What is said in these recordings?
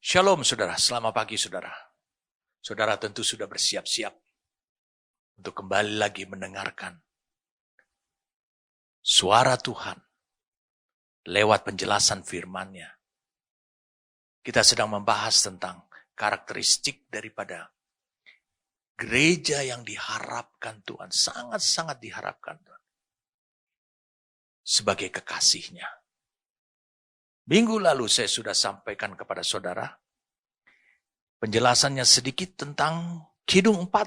Shalom saudara, selamat pagi saudara. Saudara tentu sudah bersiap-siap untuk kembali lagi mendengarkan suara Tuhan lewat penjelasan firman-Nya. Kita sedang membahas tentang karakteristik daripada gereja yang diharapkan Tuhan, sangat-sangat diharapkan Tuhan, sebagai kekasih-Nya. Minggu lalu saya sudah sampaikan kepada saudara penjelasannya sedikit tentang Kidung 4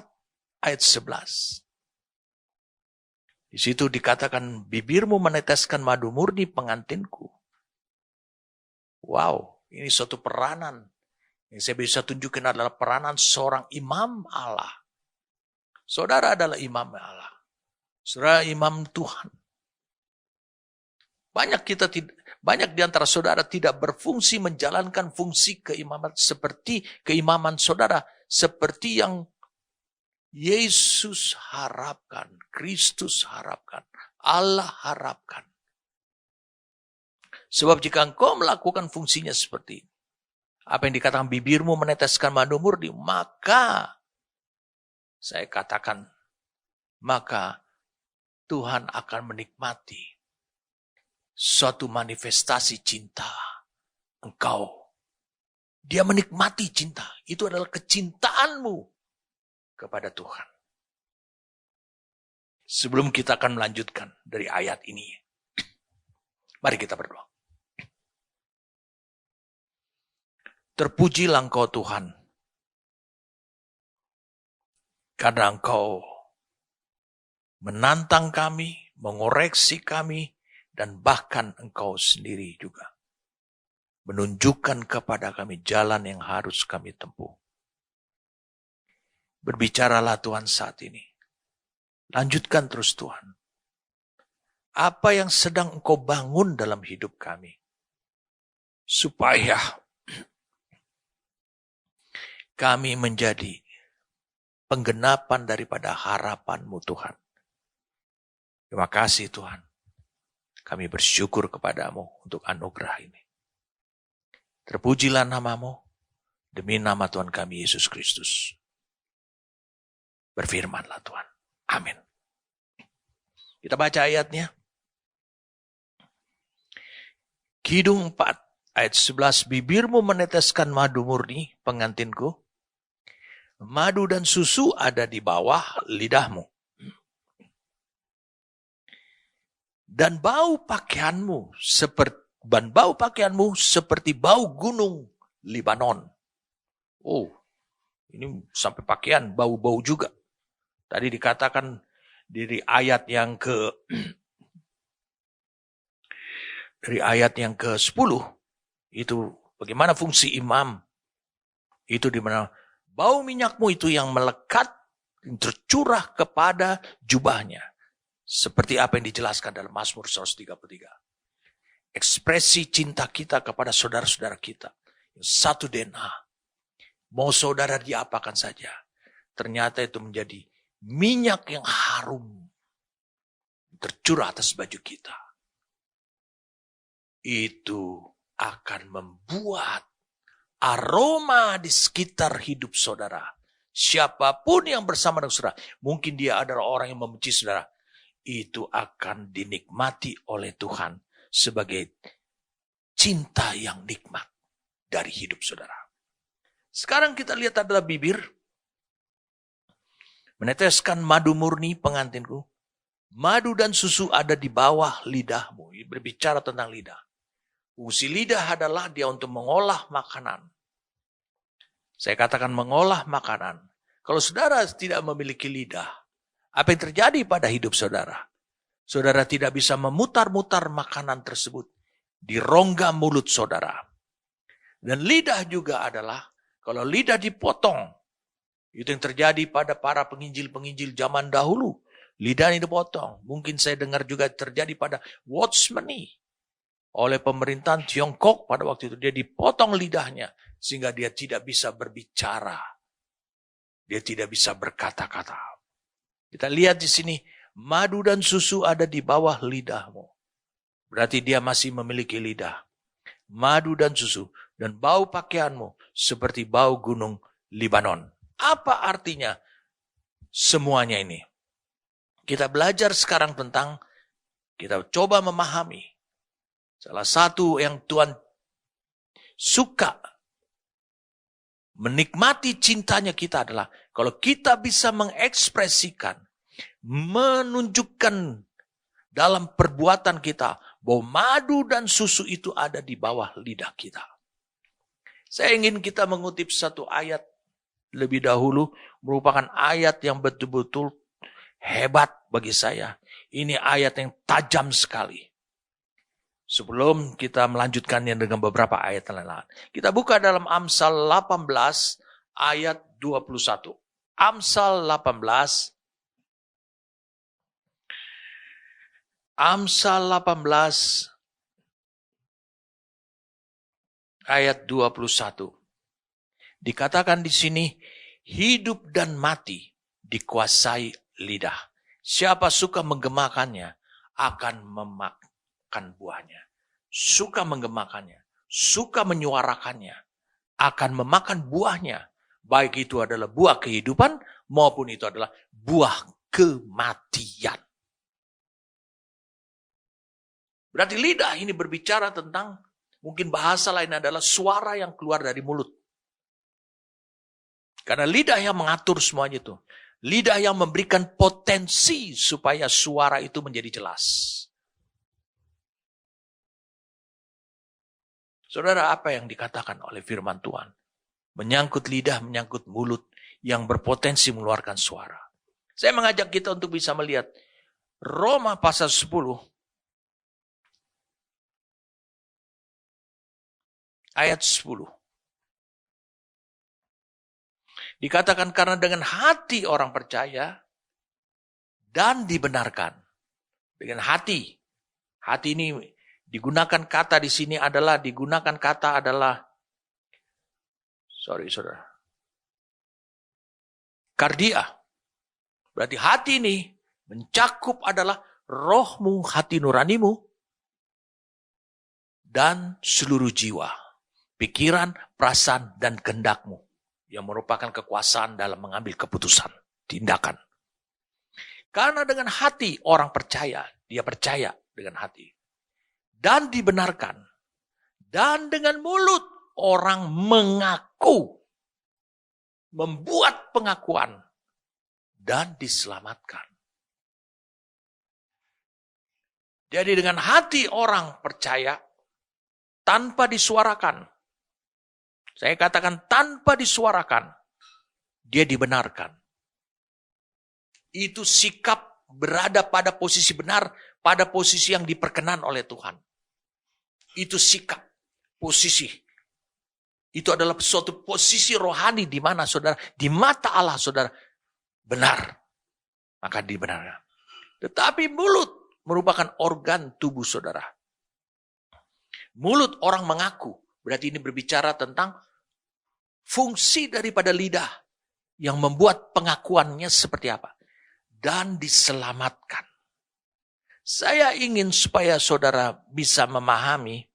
ayat 11. Di situ dikatakan, bibirmu meneteskan madu murni pengantinku. Wow, ini suatu peranan yang saya bisa tunjukkan adalah peranan seorang imam Allah. Saudara adalah imam Allah. Saudara imam Tuhan. Banyak di antara saudara tidak berfungsi menjalankan fungsi keimaman seperti keimaman saudara. Seperti yang Yesus harapkan, Kristus harapkan, Allah harapkan. Sebab jika engkau melakukan fungsinya seperti ini, apa yang dikatakan bibirmu meneteskan madu murni, maka saya katakan, maka Tuhan akan menikmati suatu manifestasi cinta engkau. Dia menikmati cinta. Itu adalah kecintaanmu kepada Tuhan. Sebelum kita akan melanjutkan dari ayat ini, mari kita berdoa. Terpujilah Engkau Tuhan, karena Engkau menantang kami, mengoreksi kami, dan bahkan Engkau sendiri juga menunjukkan kepada kami jalan yang harus kami tempuh. Berbicaralah Tuhan saat ini. Lanjutkan terus Tuhan. Apa yang sedang Engkau bangun dalam hidup kami. Supaya kami menjadi penggenapan daripada harapan-Mu Tuhan. Terima kasih Tuhan. Kami bersyukur kepadamu untuk anugerah ini. Terpujilah nama-Mu demi nama Tuhan kami Yesus Kristus. Berfirmanlah Tuhan. Amin. Kita baca ayatnya. Kidung 4 ayat 11. Bibirmu meneteskan madu murni pengantinku. Madu dan susu ada di bawah lidahmu. Dan bau pakaianmu seperti bau gunung Libanon. Oh, ini sampai pakaian bau-bau juga. Tadi dikatakan dari ayat yang ke-10 itu bagaimana fungsi imam. Itu di mana bau minyakmu itu yang melekat tercurah kepada jubahnya. Seperti apa yang dijelaskan dalam Mazmur 133. Ekspresi cinta kita kepada saudara-saudara kita. Satu DNA. Mau saudara diapakan saja. Ternyata itu menjadi minyak yang harum. Tercurah atas baju kita. Itu akan membuat aroma di sekitar hidup saudara. Siapapun yang bersama dengan saudara. Mungkin dia adalah orang yang membenci saudara. Itu akan dinikmati oleh Tuhan sebagai cinta yang nikmat dari hidup saudara. Sekarang kita lihat adalah bibir. Meneteskan madu murni pengantinku. Madu dan susu ada di bawah lidahmu. Ini berbicara tentang lidah. Fungsi lidah adalah dia untuk mengolah makanan. Saya katakan mengolah makanan. Kalau saudara tidak memiliki lidah, apa yang terjadi pada hidup saudara? Saudara tidak bisa memutar-mutar makanan tersebut di rongga mulut saudara. Dan lidah juga adalah, kalau lidah dipotong, itu yang terjadi pada para penginjil-penginjil zaman dahulu. Lidah ini dipotong. Mungkin saya dengar juga terjadi pada Watchmeni. Oleh pemerintahan Tiongkok pada waktu itu. Dia dipotong lidahnya. Sehingga dia tidak bisa berbicara. Dia tidak bisa berkata-kata. Kita lihat di sini, madu dan susu ada di bawah lidahmu. Berarti dia masih memiliki lidah. Madu dan susu. dan bau pakaianmu seperti bau gunung Libanon. Apa artinya semuanya ini? Kita belajar sekarang tentang, kita coba memahami. Salah satu yang Tuhan suka menikmati cintanya kita adalah kalau kita bisa mengekspresikan, menunjukkan dalam perbuatan kita bahwa madu dan susu itu ada di bawah lidah kita. Saya ingin kita mengutip satu ayat lebih dahulu, merupakan ayat yang betul-betul hebat bagi saya. Ini ayat yang tajam sekali. Sebelum kita melanjutkannya dengan beberapa ayat lain. Kita buka dalam Amsal 18 ayat 21. Amsal 18 ayat 21. Dikatakan di sini, hidup dan mati dikuasai lidah. Siapa suka menggemakannya akan memakan buahnya. Suka menggemakannya, suka menyuarakannya, akan memakan buahnya. Baik itu adalah buah kehidupan maupun itu adalah buah kematian. Berarti lidah ini berbicara tentang, mungkin bahasa lain adalah suara yang keluar dari mulut. Karena lidah yang mengatur semuanya itu. Lidah yang memberikan potensi supaya suara itu menjadi jelas. Saudara, apa yang dikatakan oleh firman Tuhan? Menyangkut lidah, menyangkut mulut yang berpotensi mengeluarkan suara. Saya mengajak kita untuk bisa melihat Roma pasal 10 ayat 10. Dikatakan karena dengan hati orang percaya dan dibenarkan. Dengan hati. Hati ini digunakan kata di sini adalah saudara. Kardia. Berarti hati ini mencakup adalah rohmu, hati nuranimu dan seluruh jiwa. Pikiran, perasaan, dan kehendakmu yang merupakan kekuasaan dalam mengambil keputusan, tindakan. Karena dengan hati orang percaya, dia percaya dengan hati. Dan dibenarkan. Dan dengan mulut orang mengaku, membuat pengakuan, dan diselamatkan. Jadi dengan hati orang percaya, tanpa disuarakan, saya katakan tanpa disuarakan, dia dibenarkan. Itu sikap berada pada posisi benar, pada posisi yang diperkenan oleh Tuhan. Itu sikap, posisi. Itu adalah suatu posisi rohani di mana saudara, di mata Allah saudara, benar. Maka dibenarkan. Tetapi mulut merupakan organ tubuh saudara. Mulut orang mengaku. Berarti ini berbicara tentang fungsi daripada lidah yang membuat pengakuannya seperti apa. Dan diselamatkan. Saya ingin supaya saudara bisa memahami.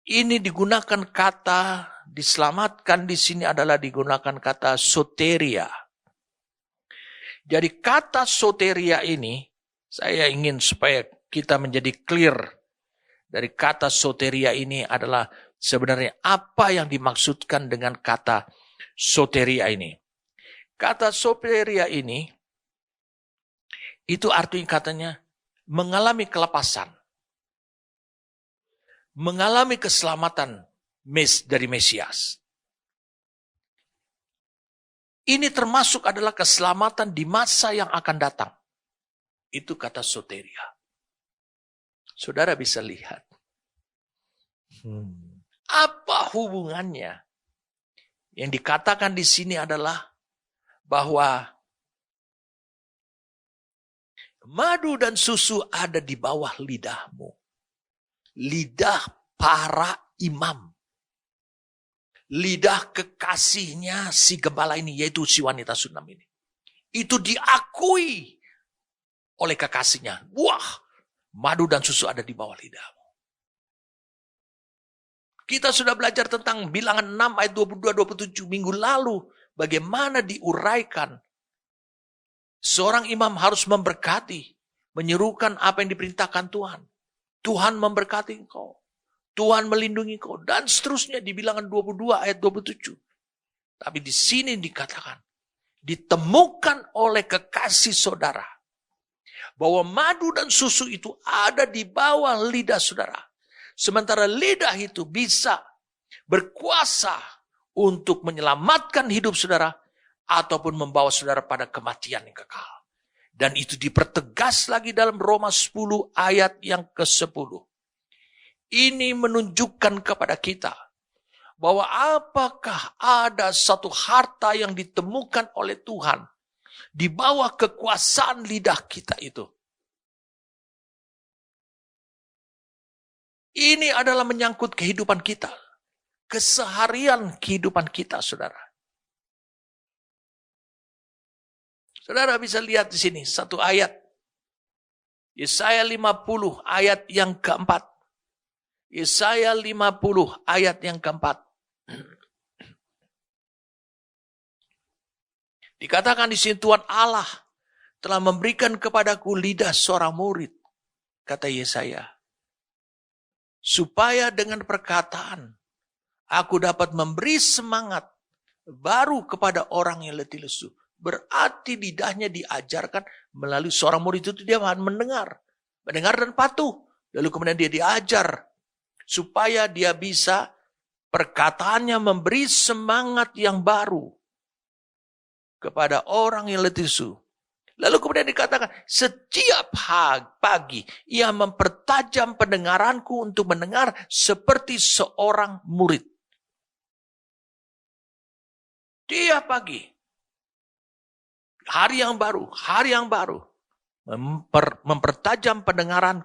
Ini digunakan kata diselamatkan di sini adalah digunakan kata soteria. Jadi kata soteria ini saya ingin supaya kita menjadi clear dari kata soteria ini adalah sebenarnya apa yang dimaksudkan dengan kata soteria ini. Kata soteria ini itu artinya katanya mengalami kelepasan. Mengalami keselamatan dari Mesias. Ini termasuk adalah keselamatan di masa yang akan datang. Itu kata soteria. Saudara bisa lihat. Apa hubungannya? Yang dikatakan di sini adalah bahwa madu dan susu ada di bawah lidahmu. Lidah para imam. Lidah kekasihnya si gembala ini, yaitu si wanita Sunam ini. Itu diakui oleh kekasihnya. Wah, madu dan susu ada di bawah lidahmu. Kita sudah belajar tentang bilangan 6 ayat 22-27 minggu lalu. Bagaimana diuraikan. Seorang imam harus memberkati. Menyerukan apa yang diperintahkan Tuhan. Tuhan memberkati engkau. Tuhan melindungi engkau. Dan seterusnya di bilangan 22 ayat 27. Tapi di sini dikatakan. Ditemukan oleh kekasih saudara. Bahwa madu dan susu itu ada di bawah lidah saudara. Sementara lidah itu bisa berkuasa untuk menyelamatkan hidup saudara. Ataupun membawa saudara pada kematian yang kekal. Dan itu dipertegas lagi dalam Roma 10 ayat yang ke-10. Ini menunjukkan kepada kita. Bahwa apakah ada satu harta yang ditemukan oleh Tuhan. Di bawah kekuasaan lidah kita itu. Ini adalah menyangkut kehidupan kita. Keseharian kehidupan kita, saudara. Saudara bisa lihat di sini satu ayat. Yesaya 50 ayat yang keempat. Yesaya 50 ayat yang keempat. Dikatakan di sini Tuhan Allah telah memberikan kepadaku lidah seorang murid. Kata Yesaya. Supaya dengan perkataan aku dapat memberi semangat baru kepada orang yang letih lesu. Berarti lidahnya diajarkan melalui seorang murid itu dia mendengar. Mendengar dan patuh. Lalu kemudian dia diajar. Supaya dia bisa perkataannya memberi semangat yang baru. Kepada orang yang letih lesu. Lalu kemudian dikatakan setiap pagi ia mempertajam pendengaranku untuk mendengar seperti seorang murid. Tiap pagi. Hari yang baru, mempertajam pendengaran.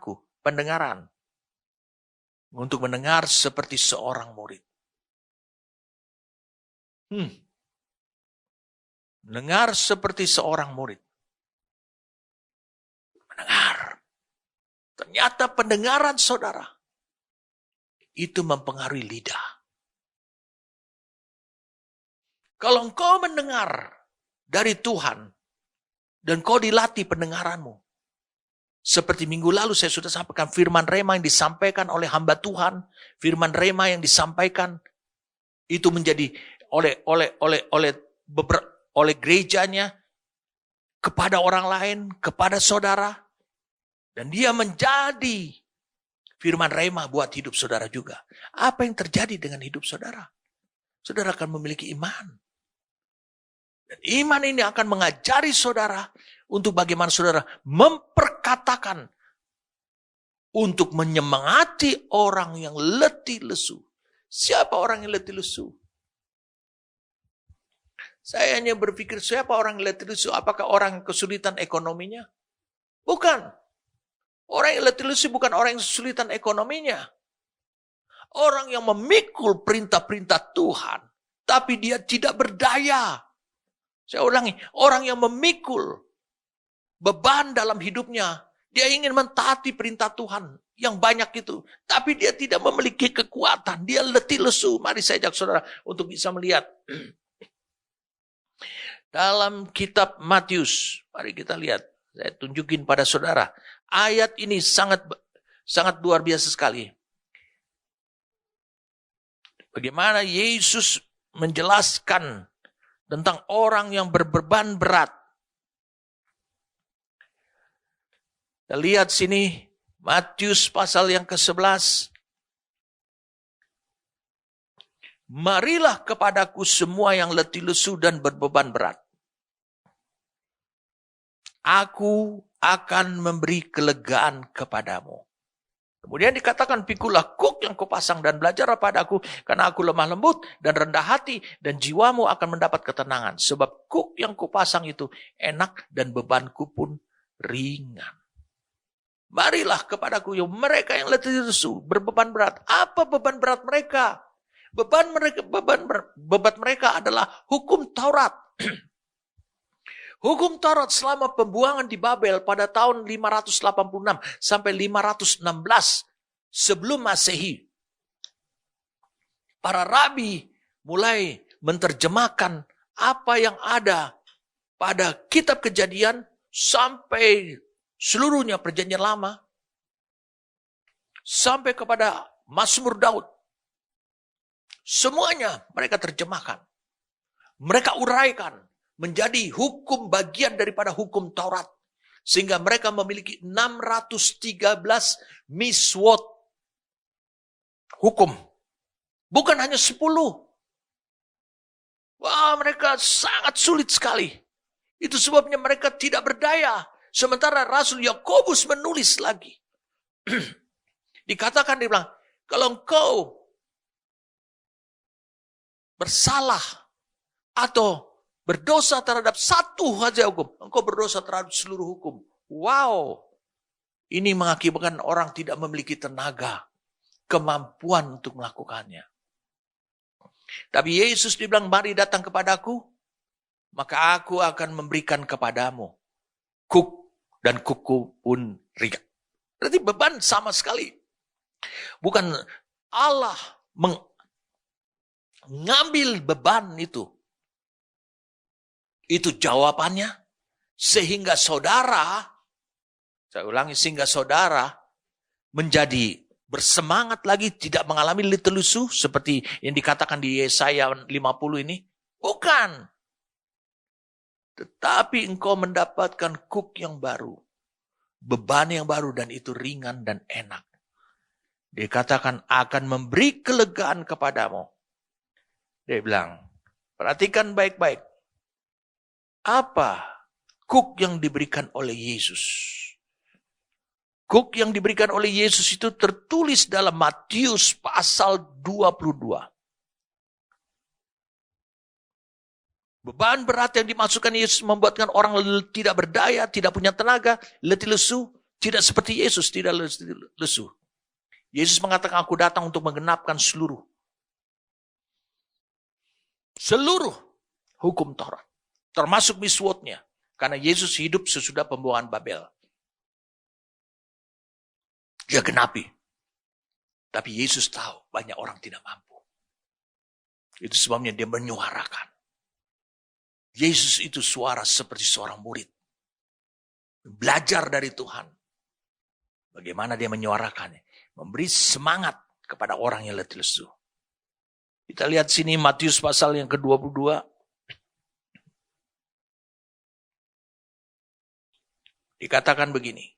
Untuk mendengar seperti seorang murid. Mendengar seperti seorang murid. Mendengar. Ternyata pendengaran saudara, itu mempengaruhi lidah. Kalau engkau mendengar dari Tuhan, dan kau dilatih pendengaranmu. Seperti minggu lalu saya sudah sampaikan firman rema yang disampaikan oleh hamba Tuhan. Firman rema yang disampaikan itu menjadi oleh gerejanya kepada orang lain, kepada saudara. Dan dia menjadi firman rema buat hidup saudara juga. Apa yang terjadi dengan hidup saudara? Saudara akan memiliki iman. Dan iman ini akan mengajari saudara untuk bagaimana saudara memperkatakan untuk menyemangati orang yang letih lesu. Siapa orang yang letih lesu? Saya hanya berpikir siapa orang yang letih lesu? Apakah orang yang kesulitan ekonominya? Bukan. Orang yang letih lesu bukan orang yang kesulitan ekonominya. Orang yang memikul perintah-perintah Tuhan. Tapi dia tidak berdaya. Saya ulangi, orang yang memikul beban dalam hidupnya, dia ingin mentaati perintah Tuhan yang banyak itu. Tapi dia tidak memiliki kekuatan, dia letih lesu. Mari saya ajak saudara untuk bisa melihat. Dalam kitab Matius, mari kita lihat. Saya tunjukin pada saudara. Ayat ini sangat luar biasa sekali. Bagaimana Yesus menjelaskan tentang orang yang berbeban berat. Kita lihat sini, Matius pasal yang ke-11. Marilah kepadaku semua yang letih lesu dan berbeban berat. Aku akan memberi kelegaan kepadamu. Kemudian dikatakan, pikulah kuk yang kupasang dan belajar padaku, karena aku lemah lembut dan rendah hati, dan jiwamu akan mendapat ketenangan. Sebab kuk yang kupasang itu enak dan bebanku pun ringan. Marilah kepadaku mereka yang letih lesu, berbeban berat. Apa beban berat mereka? Beban mereka adalah hukum Taurat. Hukum Taurat selama pembuangan di Babel pada tahun 586 sampai 516 sebelum Masehi. para rabi mulai menerjemahkan apa yang ada pada kitab Kejadian sampai seluruhnya Perjanjian Lama, sampai kepada Mazmur Daud. Semuanya mereka terjemahkan. Mereka uraikan menjadi hukum bagian daripada hukum Taurat. Sehingga mereka memiliki 613 miswot hukum. Bukan hanya 10. Wah, mereka sangat sulit sekali. Itu sebabnya mereka tidak berdaya. Sementara Rasul Yakobus menulis lagi. Dikatakan, dia bilang, kalau engkau bersalah atau berdosa terhadap satu saja hukum, engkau berdosa terhadap seluruh hukum. Wow. Ini mengakibatkan orang tidak memiliki tenaga, kemampuan untuk melakukannya. Tapi Yesus dibilang, mari datang kepadaku, maka aku akan memberikan kepadamu kuk dan kuku pun ringan. Berarti beban sama sekali. Bukan Allah mengambil beban itu. Itu jawabannya. Sehingga saudara, saya ulangi, sehingga saudara menjadi bersemangat lagi, tidak mengalami lesu seperti yang dikatakan di Yesaya 50 ini. Bukan. Tetapi engkau mendapatkan kuk yang baru. Beban yang baru, dan itu ringan dan enak. Dikatakan akan memberi kelegaan kepadamu. Dia bilang, perhatikan baik-baik. Apa kuk yang diberikan oleh Yesus? Kuk yang diberikan oleh Yesus itu tertulis dalam Matius pasal 22. Beban berat yang dimasukkan Yesus membuatkan orang tidak berdaya, tidak punya tenaga, letih lesu, tidak seperti Yesus, tidak lesu. Yesus mengatakan, aku datang untuk menggenapkan seluruh hukum Taurat. Termasuk miswotnya. Karena Yesus hidup sesudah pembuangan Babel. Dia genapi. Tapi Yesus tahu banyak orang tidak mampu. Itu sebabnya dia menyuarakan. Yesus itu suara seperti seorang murid. Belajar dari Tuhan. Bagaimana dia menyuarakannya. Memberi semangat kepada orang yang letih lesu. Kita lihat sini Matius pasal yang ke-22. Dikatakan begini.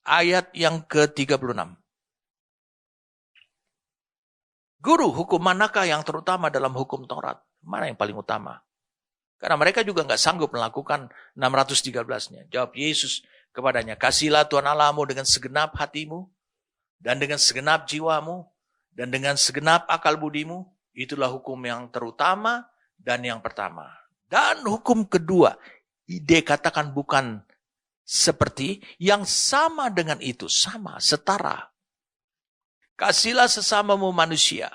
Ayat yang ke-36. Guru, hukum manakah yang terutama dalam hukum Taurat? Mana yang paling utama? Karena mereka juga nggak sanggup melakukan 613-nya. Jawab Yesus kepadanya, kasihlah Tuhan Allahmu dengan segenap hatimu, dan dengan segenap jiwamu, dan dengan segenap akal budimu. Itulah hukum yang terutama dan yang pertama. Dan hukum kedua, ide katakan bukan seperti, yang sama dengan itu, sama, setara. Kasihlah sesamamu manusia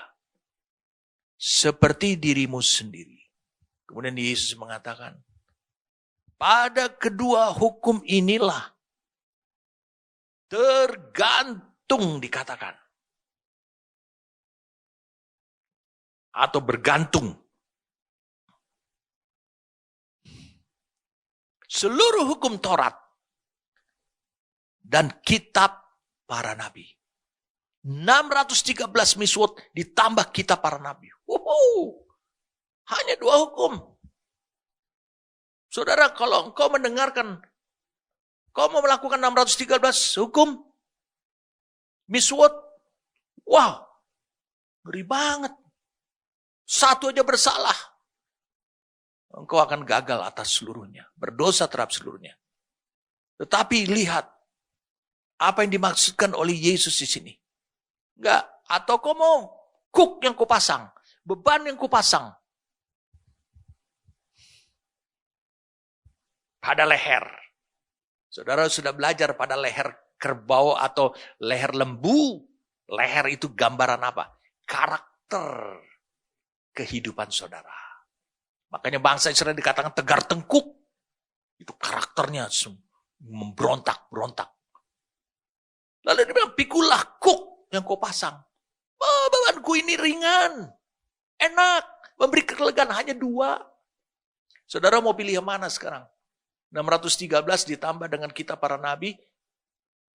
seperti dirimu sendiri. Kemudian Yesus mengatakan, pada kedua hukum inilah tergantung dikatakan. Atau bergantung. Seluruh hukum Taurat dan kitab para nabi. 613 miswot ditambah kitab para nabi. Hanya 2 hukum. Saudara, kalau engkau mendengarkan, kau mau melakukan 613 hukum, miswot, wow, ngeri banget. Satu aja bersalah. Engkau akan gagal atas seluruhnya. Berdosa terhadap seluruhnya. Tetapi lihat, apa yang dimaksudkan oleh Yesus di sini. Enggak, atau kau mau kuk yang kau pasang, beban yang kau pasang pada leher. Saudara sudah belajar pada leher kerbau atau leher lembu. Leher itu gambaran apa? Karakter kehidupan saudara. Makanya bangsa Israel dikatakan tegar tengkuk. Itu karakternya memberontak-berontak. Lalu dia bilang, pikulah kuk yang kau pasang. Oh, bebanku ini ringan. Enak. Memberi kelegaan hanya 2. Saudara mau pilih yang mana sekarang? 613 ditambah dengan kita para nabi.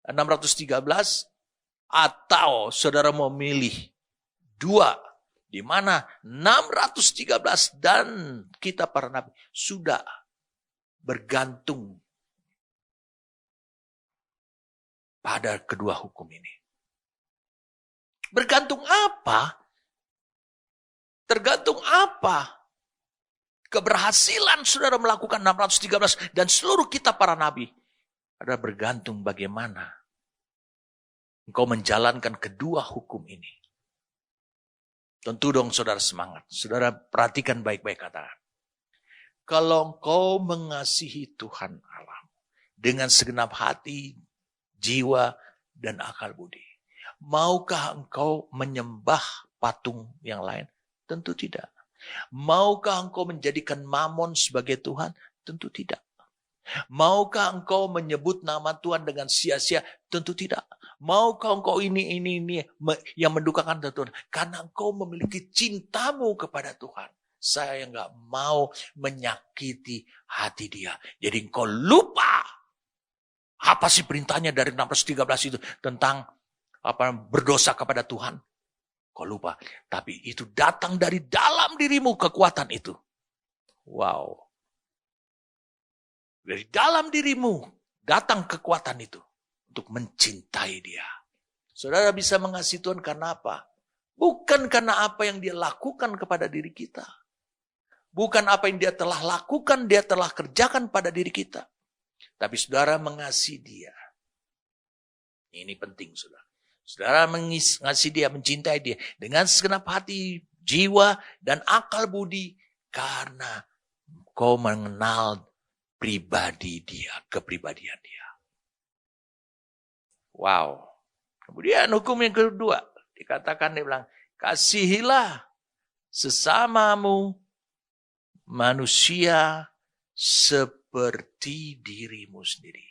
613. Atau saudara mau milih 2. Di mana 613 dan kita para nabi sudah bergantung pada kedua hukum ini. Bergantung apa? Tergantung apa? Keberhasilan saudara melakukan 613 dan seluruh kita para nabi adalah bergantung bagaimana engkau menjalankan kedua hukum ini. Tentu dong saudara semangat. Saudara perhatikan baik-baik kata. Kalau engkau mengasihi Tuhan Allah dengan segenap hati, jiwa, dan akal budi. Maukah engkau menyembah patung yang lain? Tentu tidak. Maukah engkau menjadikan Mamon sebagai Tuhan? Tentu tidak. Maukah engkau menyebut nama Tuhan dengan sia-sia? Tentu tidak. Maukah engkau ini yang mendukakan Tuhan? Karena engkau memiliki cintamu kepada Tuhan. Saya nggak mau menyakiti hati dia. Jadi engkau lupa. Apa sih perintahnya dari 613 itu tentang berdosa kepada Tuhan? Kau lupa. Tapi itu datang dari dalam dirimu kekuatan itu. Wow. Dari dalam dirimu datang kekuatan itu. Untuk mencintai dia. Saudara bisa mengasihi Tuhan karena apa? Bukan karena apa yang dia lakukan kepada diri kita. Bukan apa yang dia telah lakukan, dia telah kerjakan pada diri kita. Tapi saudara mengasihi dia. Ini penting saudara. Saudara mengasihi dia, mencintai dia dengan segenap hati, jiwa, dan akal budi. Karena kau mengenal pribadi dia, kepribadian dia. Wow. Kemudian hukum yang kedua. Dikatakan dia bilang, kasihilah sesamamu manusia seperti dirimu sendiri.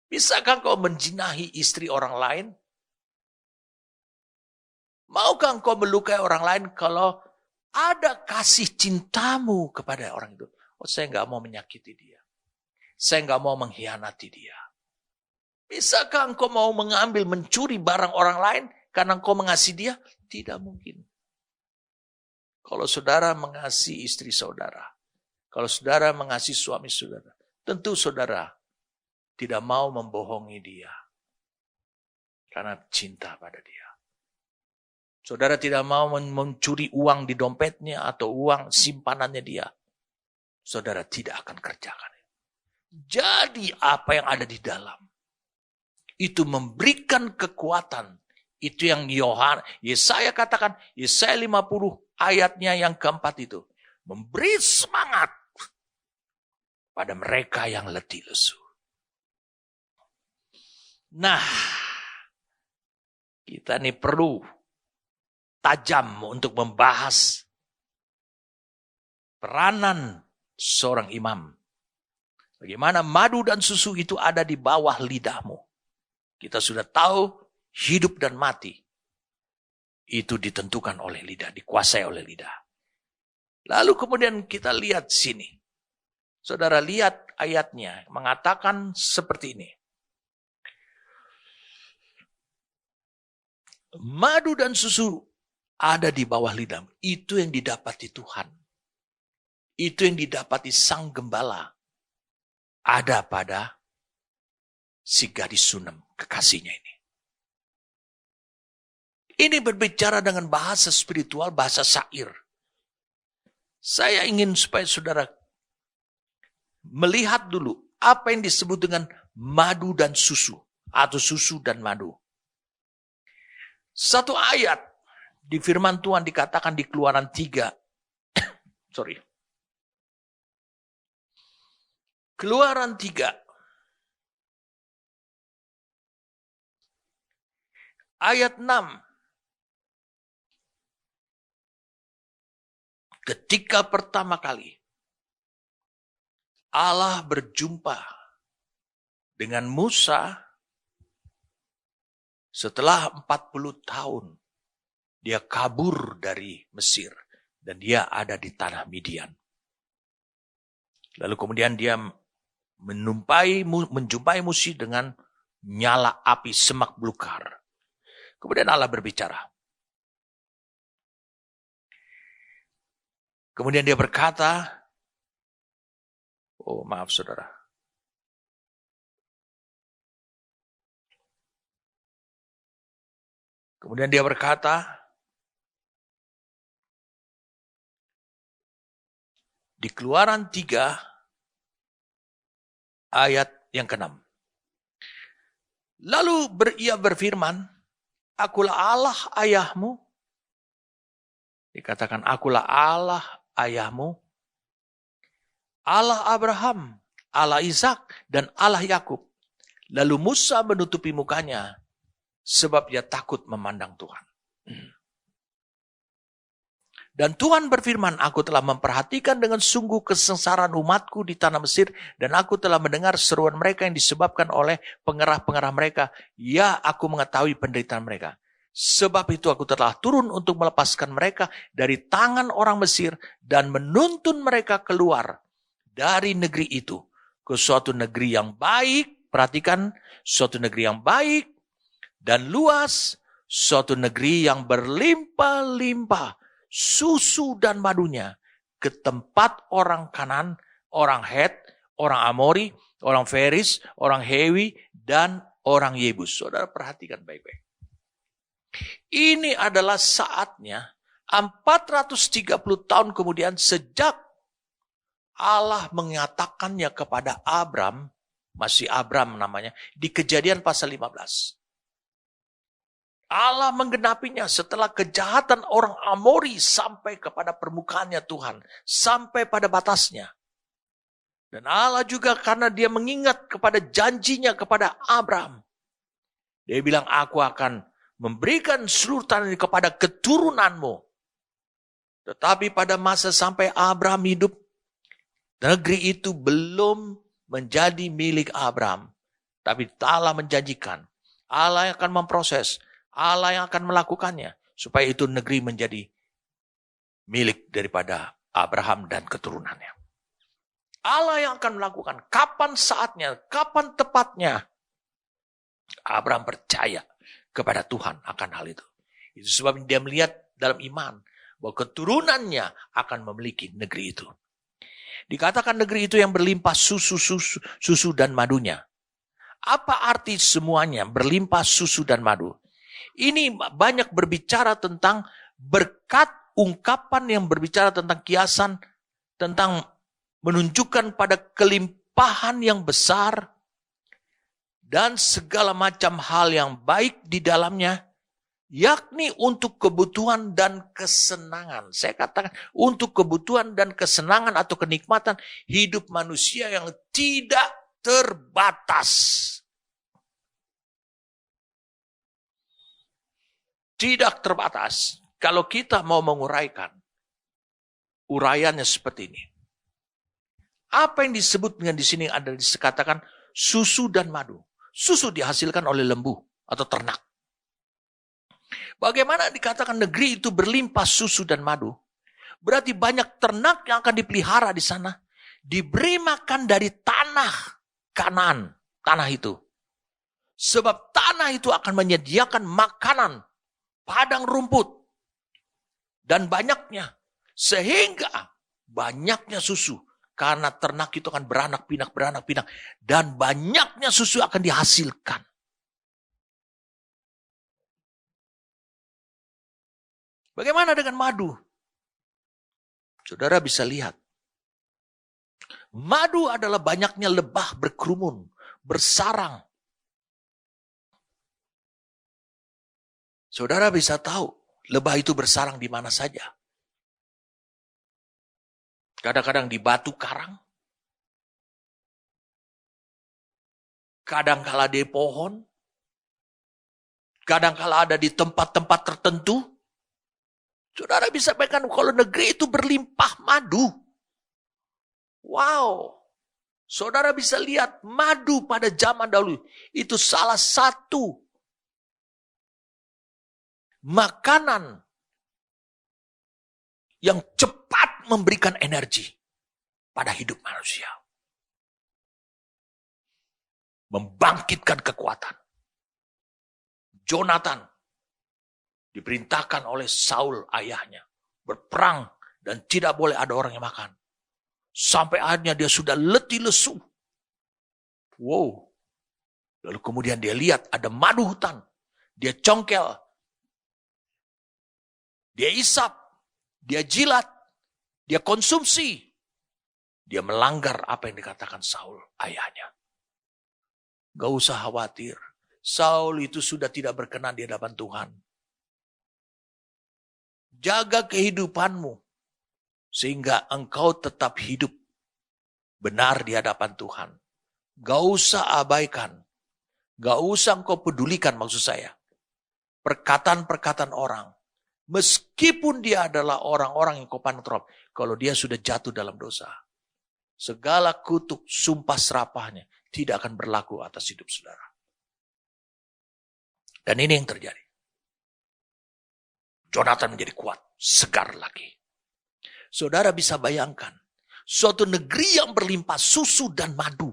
Bisakah kau menjinahi istri orang lain? Maukah engkau melukai orang lain kalau ada kasih cintamu kepada orang itu? Oh, saya nggak mau menyakiti dia. Saya nggak mau mengkhianati dia. Bisakah engkau mau mencuri barang orang lain karena engkau mengasihi dia? Tidak mungkin. Kalau saudara mengasihi istri saudara, kalau saudara mengasihi suami saudara, tentu saudara tidak mau membohongi dia. Karena cinta pada dia. Saudara tidak mau mencuri uang di dompetnya atau uang simpanannya dia. Saudara tidak akan kerjakan. Jadi apa yang ada di dalam. Itu memberikan kekuatan. Itu yang Yesaya katakan. Yesaya 50 ayatnya yang keempat itu. Memberi semangat pada mereka yang letih lesu. Nah, kita nih perlu tajam untuk membahas peranan seorang imam. Bagaimana madu dan susu itu ada di bawah lidahmu. Kita sudah tahu hidup dan mati itu ditentukan oleh lidah, dikuasai oleh lidah. Lalu kemudian kita lihat sini. Saudara lihat ayatnya mengatakan seperti ini. Madu dan susu ada di bawah lidah. Itu yang didapati Tuhan. Itu yang didapati Sang Gembala. Ada pada si gadis Sunem, kekasihnya ini. Ini berbicara dengan bahasa spiritual, bahasa syair. Saya ingin supaya saudara melihat dulu apa yang disebut dengan madu dan susu. Atau susu dan madu. Satu ayat di firman Tuhan dikatakan di Keluaran 3. Keluaran 3. Ayat 6. Ketika pertama kali Allah berjumpa dengan Musa Setelah 40 tahun, dia kabur dari Mesir. Dan dia ada di tanah Midian. Lalu kemudian dia menjumpai Musa dengan nyala api semak belukar. Kemudian Allah berbicara. Kemudian dia berkata, oh maaf saudara. Kemudian dia berkata, di Keluaran 3 ayat yang ke-6. Lalu ia berfirman, akulah Allah ayahmu. Dikatakan, akulah Allah ayahmu. Allah Abraham, Allah Ishak, dan Allah Yakub. Lalu Musa menutupi mukanya, sebab dia takut memandang Tuhan. Dan Tuhan berfirman, aku telah memperhatikan dengan sungguh kesengsaraan umatku di tanah Mesir, dan aku telah mendengar seruan mereka yang disebabkan oleh pengerah-pengerah mereka. Ya, aku mengetahui penderitaan mereka. Sebab itu aku telah turun untuk melepaskan mereka dari tangan orang Mesir dan menuntun mereka keluar dari negeri itu ke suatu negeri yang baik. Perhatikan, suatu negeri yang baik dan luas, suatu negeri yang berlimpah-limpah susu dan madunya, ke tempat orang Kanan, orang Het, orang Amori, orang Feris, orang Hewi, dan orang Yebus. Saudara perhatikan baik-baik. Ini adalah saatnya 430 tahun kemudian sejak Allah mengatakannya kepada Abram, masih Abram namanya, di Kejadian pasal 15. Allah menggenapinya setelah kejahatan orang Amori sampai kepada permukaannya Tuhan. Sampai pada batasnya. Dan Allah juga karena dia mengingat kepada janjinya kepada Abram. Dia bilang, aku akan memberikan seluruh tanah ini kepada keturunanmu. Tetapi pada masa sampai Abram hidup, negeri itu belum menjadi milik Abram. Tapi Allah menjanjikan, Allah yang akan memproses, Allah yang akan melakukannya, supaya itu negeri menjadi milik daripada Abraham dan keturunannya. Allah yang akan melakukan, kapan saatnya, kapan tepatnya. Abraham percaya kepada Tuhan akan hal itu. Itu sebab dia melihat dalam iman bahwa keturunannya akan memiliki negeri itu. Dikatakan negeri itu yang berlimpah susu dan madunya. Apa arti semuanya berlimpah susu dan madu? Ini banyak berbicara tentang berkat, ungkapan yang berbicara tentang kiasan, tentang menunjukkan pada kelimpahan yang besar, dan segala macam hal yang baik di dalamnya, yakni untuk kebutuhan dan kesenangan. Saya katakan untuk kebutuhan dan kesenangan atau kenikmatan hidup manusia yang tidak terbatas. Tidak terbatas. Kalau kita mau menguraikan, uraiannya seperti ini. Apa yang disebut dengan di sini adalah dikatakan susu dan madu. Susu dihasilkan oleh lembu atau ternak. Bagaimana dikatakan negeri itu berlimpah susu dan madu? Berarti banyak ternak yang akan dipelihara di sana. Diberi makan dari tanah Kanaan, tanah itu. Sebab tanah itu akan menyediakan makanan, padang rumput, dan banyaknya. Sehingga banyaknya susu. Karena ternak itu akan beranak pinak. Dan banyaknya susu akan dihasilkan. Bagaimana dengan madu? Saudara bisa lihat. Madu adalah banyaknya lebah berkerumun, bersarang. Saudara bisa tahu lebah itu bersarang di mana saja. Kadang-kadang di batu karang. Kadang-kala di pohon. Kadang-kala ada di tempat-tempat tertentu. Saudara bisa bayangkan kalau negeri itu berlimpah madu. Wow. Saudara bisa lihat madu pada zaman dahulu. Itu salah satu makanan yang cepat memberikan energi pada hidup manusia. Membangkitkan kekuatan. Jonathan diperintahkan oleh Saul ayahnya berperang dan tidak boleh ada orang yang makan. Sampai akhirnya dia sudah letih lesu. Wow. Lalu kemudian dia lihat ada madu hutan. Dia congkel. Dia isap. Dia jilat. Dia konsumsi. Dia melanggar apa yang dikatakan Saul ayahnya. Gak usah khawatir. Saul itu sudah tidak berkenan di hadapan Tuhan. Jaga kehidupanmu. Sehingga engkau tetap hidup benar di hadapan Tuhan. Gak usah abaikan. Gak usah engkau pedulikan maksud saya. Perkataan-perkataan orang. Meskipun dia adalah orang-orang yang kau pantrop. Kalau dia sudah jatuh dalam dosa. Segala kutuk, sumpah serapahnya tidak akan berlaku atas hidup saudara. Dan ini yang terjadi. Jonathan menjadi kuat, segar lagi. Saudara bisa bayangkan, suatu negeri yang berlimpah susu dan madu.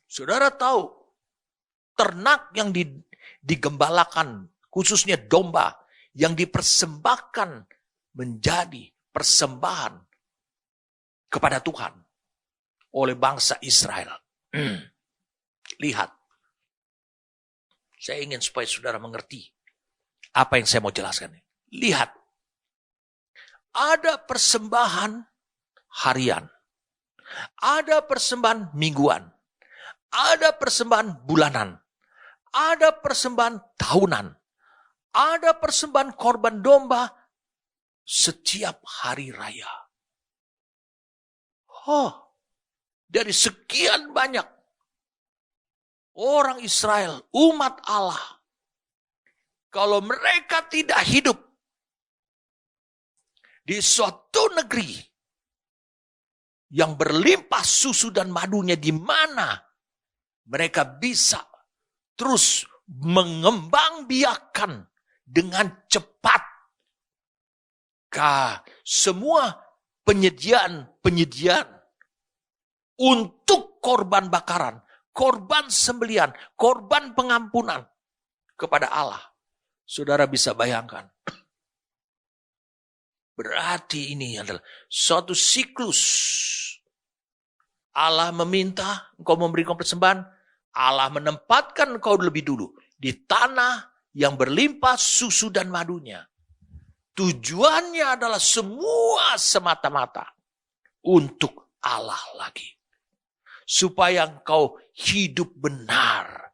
Saudara tahu, ternak yang digembalakan, khususnya domba, yang dipersembahkan menjadi persembahan kepada Tuhan oleh bangsa Israel. Lihat, saya ingin supaya saudara mengerti apa yang saya mau jelaskan. Lihat, ada persembahan harian, ada persembahan mingguan, ada persembahan bulanan, ada persembahan tahunan, ada persembahan korban domba setiap hari raya. Dari sekian banyak orang Israel, umat Allah, kalau mereka tidak hidup di suatu negeri yang berlimpah susu dan madunya, di mana mereka bisa terus mengembangbiakan dengan cepat semua penyediaan untuk korban bakaran, korban sembelian, korban pengampunan kepada Allah. Saudara bisa bayangkan. Berarti ini adalah suatu siklus. Allah meminta engkau memberikan persembahan. Allah menempatkan engkau lebih dulu di tanah yang berlimpah susu dan madunya. Tujuannya adalah semua semata-mata untuk Allah lagi. Supaya engkau hidup benar.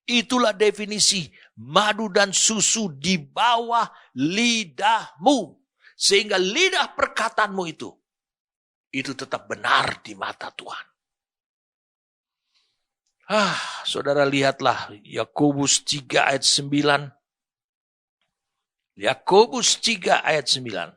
Itulah definisi madu dan susu di bawah lidahmu. Sehingga lidah perkataanmu itu tetap benar di mata Tuhan. Saudara lihatlah Yakobus 3 ayat 9. Yakobus 3 ayat 9.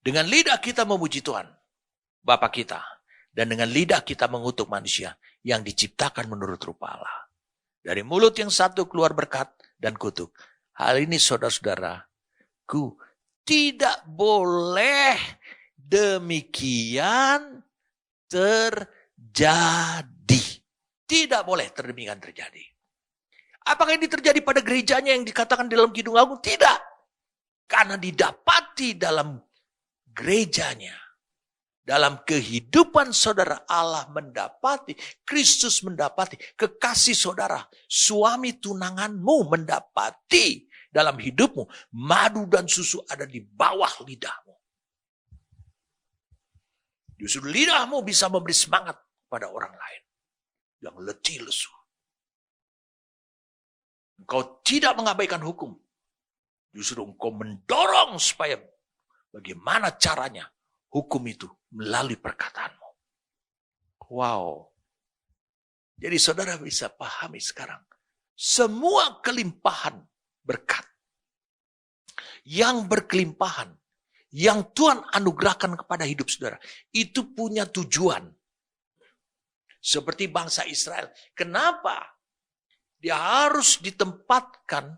Dengan lidah kita memuji Tuhan, Bapa kita. Dan dengan lidah kita mengutuk manusia yang diciptakan menurut rupa Allah. Dari mulut yang satu keluar berkat dan kutuk. Hal ini saudara-saudaraku tidak boleh demikian terjadi. Tidak boleh demikian terjadi. Apakah ini terjadi pada gerejanya yang dikatakan dalam Kidung Agung? Tidak. Karena didapati dalam gerejanya, dalam kehidupan saudara, Allah mendapati, Kristus mendapati, kekasih saudara, suami tunanganmu mendapati dalam hidupmu, madu dan susu ada di bawah lidahmu. Justru lidahmu bisa memberi semangat pada orang lain yang letih lesu. Engkau tidak mengabaikan hukum, justru engkau mendorong supaya bagaimana caranya hukum itu melalui perkataanmu. Wow. Jadi saudara bisa pahami sekarang. Semua kelimpahan berkat yang berkelimpahan, yang Tuhan anugerahkan kepada hidup saudara, itu punya tujuan. Seperti bangsa Israel. Kenapa dia harus ditempatkan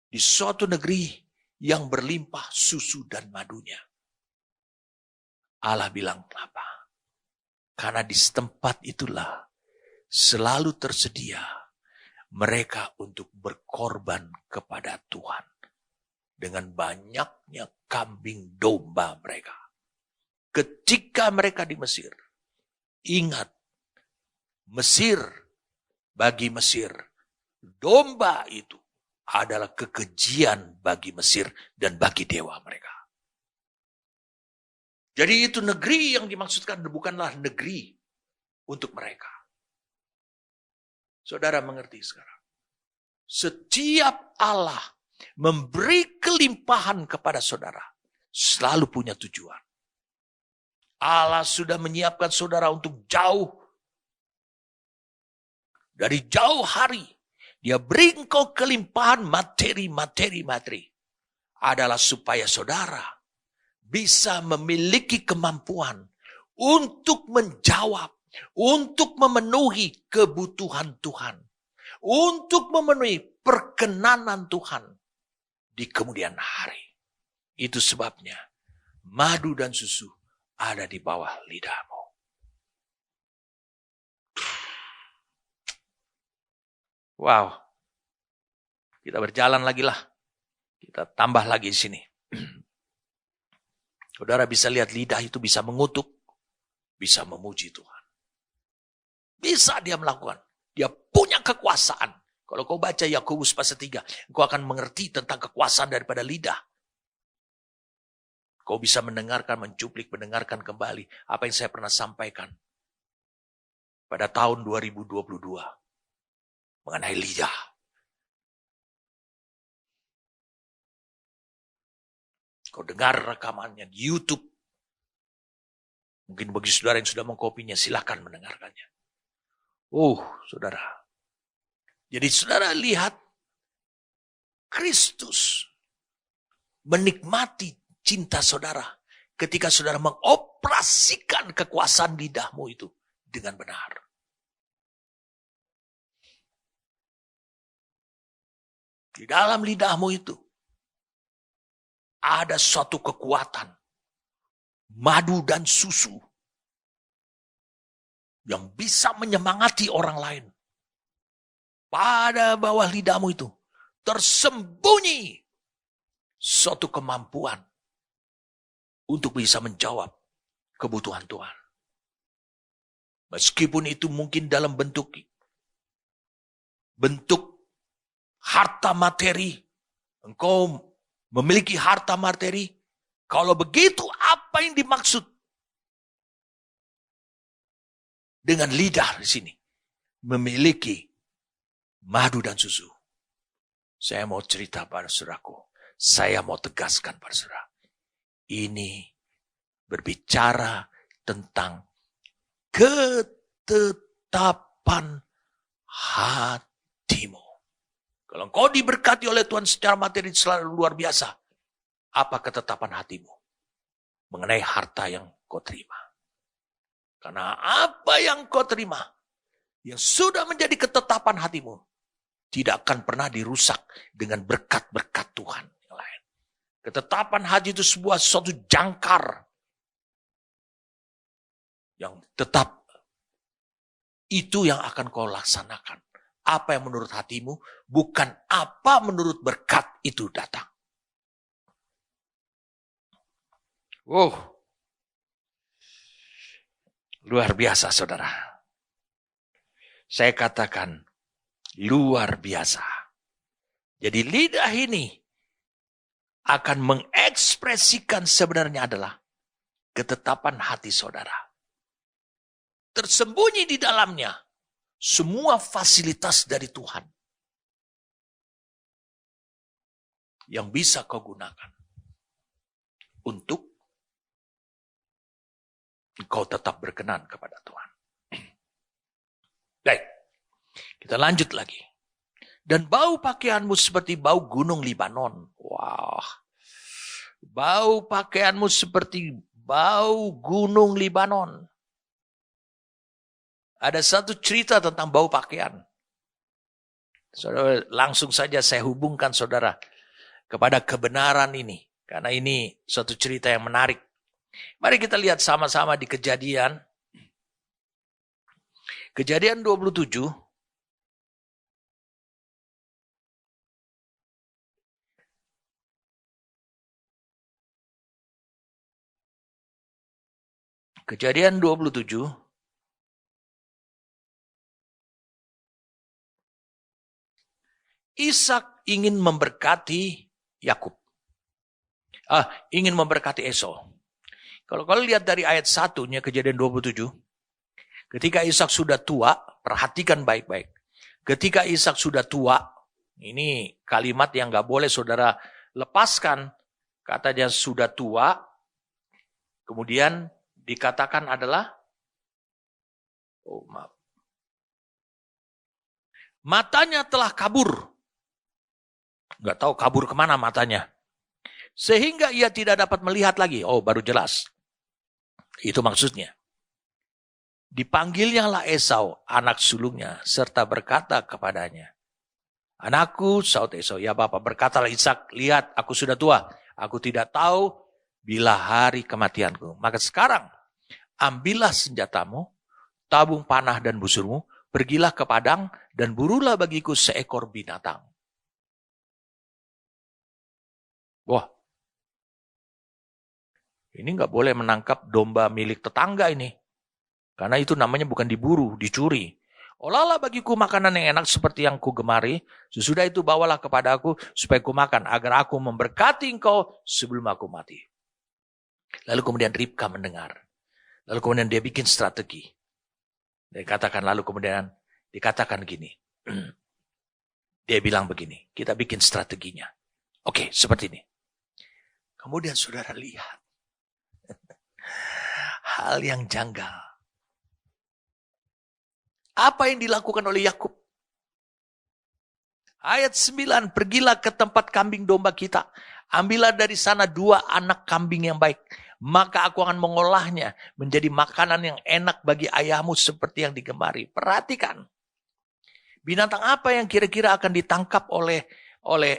di suatu negeri yang berlimpah susu dan madunya? Allah bilang apa? Karena di tempat itulah selalu tersedia mereka untuk berkorban kepada Tuhan. Dengan banyaknya kambing domba mereka. Ketika mereka di Mesir, ingat, Mesir, bagi Mesir, domba itu adalah kekejian bagi Mesir dan bagi dewa mereka. Jadi itu negeri yang dimaksudkan bukanlah negeri untuk mereka. Saudara mengerti sekarang. Setiap Allah memberi kelimpahan kepada saudara, selalu punya tujuan. Allah sudah menyiapkan saudara untuk jauh. Dari jauh hari, dia beri engkau kelimpahan materi. Adalah supaya saudara bisa memiliki kemampuan untuk menjawab, untuk memenuhi kebutuhan Tuhan. Untuk memenuhi perkenanan Tuhan di kemudian hari. Itu sebabnya madu dan susu ada di bawah lidahmu. Wow. Kita berjalan lagi lah. Kita tambah lagi di sini. Saudara bisa lihat lidah itu bisa mengutuk, bisa memuji Tuhan. Bisa dia melakukan. Dia punya kekuasaan. Kalau kau baca Yakobus pasal 3, kau akan mengerti tentang kekuasaan daripada lidah. Kau bisa mendengarkan kembali apa yang saya pernah sampaikan pada tahun 2022 mengenai lidah. Kau dengar rekamannya di YouTube. Mungkin bagi saudara yang sudah mengkopinya, silakan mendengarkannya. Saudara. Jadi saudara lihat Kristus menikmati cinta saudara ketika saudara mengoperasikan kekuasaan lidahmu itu dengan benar. Di dalam lidahmu itu ada suatu kekuatan madu dan susu yang bisa menyemangati orang lain. Pada bawah lidahmu itu tersembunyi suatu kemampuan untuk bisa menjawab kebutuhan Tuhan. Meskipun itu mungkin dalam bentuk harta materi. Engkau memiliki harta materi. Kalau begitu apa yang dimaksud dengan lidah di sini? Memiliki madu dan susu. Saya mau cerita pada saudaraku. Saya mau tegaskan pada saudara. Ini berbicara tentang ketetapan hatimu. Kalau engkau diberkati oleh Tuhan secara materi selalu luar biasa. Apa ketetapan hatimu mengenai harta yang kau terima? Karena apa yang kau terima, yang sudah menjadi ketetapan hatimu, tidak akan pernah dirusak dengan berkat-berkat Tuhan yang lain. Ketetapan hati itu suatu jangkar yang tetap itu yang akan kau laksanakan. Apa yang menurut hatimu, bukan apa menurut berkat itu datang. Luar biasa saudara. Saya katakan luar biasa. Jadi lidah ini akan mengekspresikan sebenarnya adalah ketetapan hati saudara. Tersembunyi di dalamnya semua fasilitas dari Tuhan yang bisa kau gunakan untuk engkau tetap berkenan kepada Tuhan. Baik, kita lanjut lagi. Dan bau pakaianmu seperti bau gunung Libanon. Wah. Bau pakaianmu seperti bau gunung Libanon. Ada satu cerita tentang bau pakaian. Saudara, langsung saja saya hubungkan saudara kepada kebenaran ini. Karena ini suatu cerita yang menarik. Mari kita lihat sama-sama di Kejadian. Kejadian 27. Kejadian 27. Ishak ingin memberkati Yakub. Ingin memberkati Esau. Kalau lihat dari ayat 1-nya Kejadian 27. Ketika Ishak sudah tua, perhatikan baik-baik. Ketika Ishak sudah tua, ini kalimat yang gak boleh saudara lepaskan. Katanya sudah tua, kemudian dikatakan adalah, matanya telah kabur. Gak tahu kabur kemana matanya. Sehingga ia tidak dapat melihat lagi. Oh, baru jelas. Itu maksudnya. Dipanggilnya lah Esau, anak sulungnya, serta berkata kepadanya, anakku, saud Esau, ya Bapak, berkatalah Ishak, lihat aku sudah tua, aku tidak tahu bila hari kematianku. Maka sekarang, ambillah senjatamu, tabung panah dan busurmu, pergilah ke padang dan burulah bagiku seekor binatang. Wah, ini nggak boleh menangkap domba milik tetangga ini. Karena itu namanya bukan diburu, dicuri. Olahlah bagiku makanan yang enak seperti yang ku gemari. Sesudah itu bawalah kepada aku supaya ku makan. Agar aku memberkati engkau sebelum aku mati. Lalu kemudian Ribka mendengar. Lalu kemudian dia bikin strategi. Lalu kemudian dikatakan gini. Dia bilang begini. Kita bikin strateginya. Oke, seperti ini. Kemudian saudara lihat. Hal yang janggal. Apa yang dilakukan oleh Yakub? Ayat 9, pergilah ke tempat kambing domba kita. Ambillah dari sana 2 anak kambing yang baik. Maka aku akan mengolahnya menjadi makanan yang enak bagi ayahmu seperti yang digemari. Perhatikan. Binatang apa yang kira-kira akan ditangkap oleh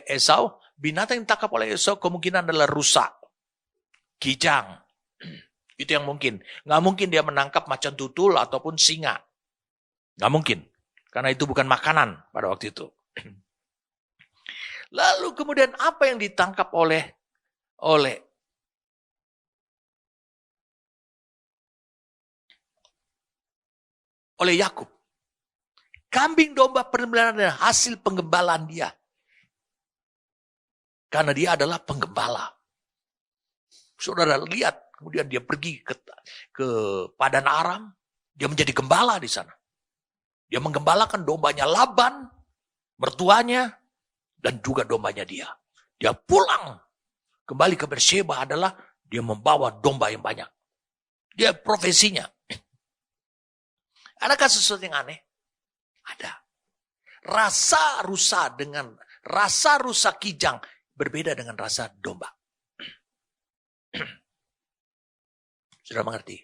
Esau? Binatang yang ditangkap oleh Esau kemungkinan adalah rusa, kijang. Itu yang mungkin. Nggak mungkin dia menangkap macan tutul ataupun singa. Nggak mungkin. Karena itu bukan makanan pada waktu itu. Lalu kemudian apa yang ditangkap oleh Yakub? Kambing domba benar-benar adalah hasil penggembalaan dia. Karena dia adalah penggembala. Saudara lihat, kemudian dia pergi ke Padan Aram, dia menjadi gembala di sana. Dia menggembalakan dombanya Laban, mertuanya, dan juga dombanya dia. Dia pulang kembali ke Beersheba adalah dia membawa domba yang banyak. Dia profesinya. Adakah sesuatu yang aneh? Ada. Rasa rusa kijang berbeda dengan rasa domba. Sudah mengerti?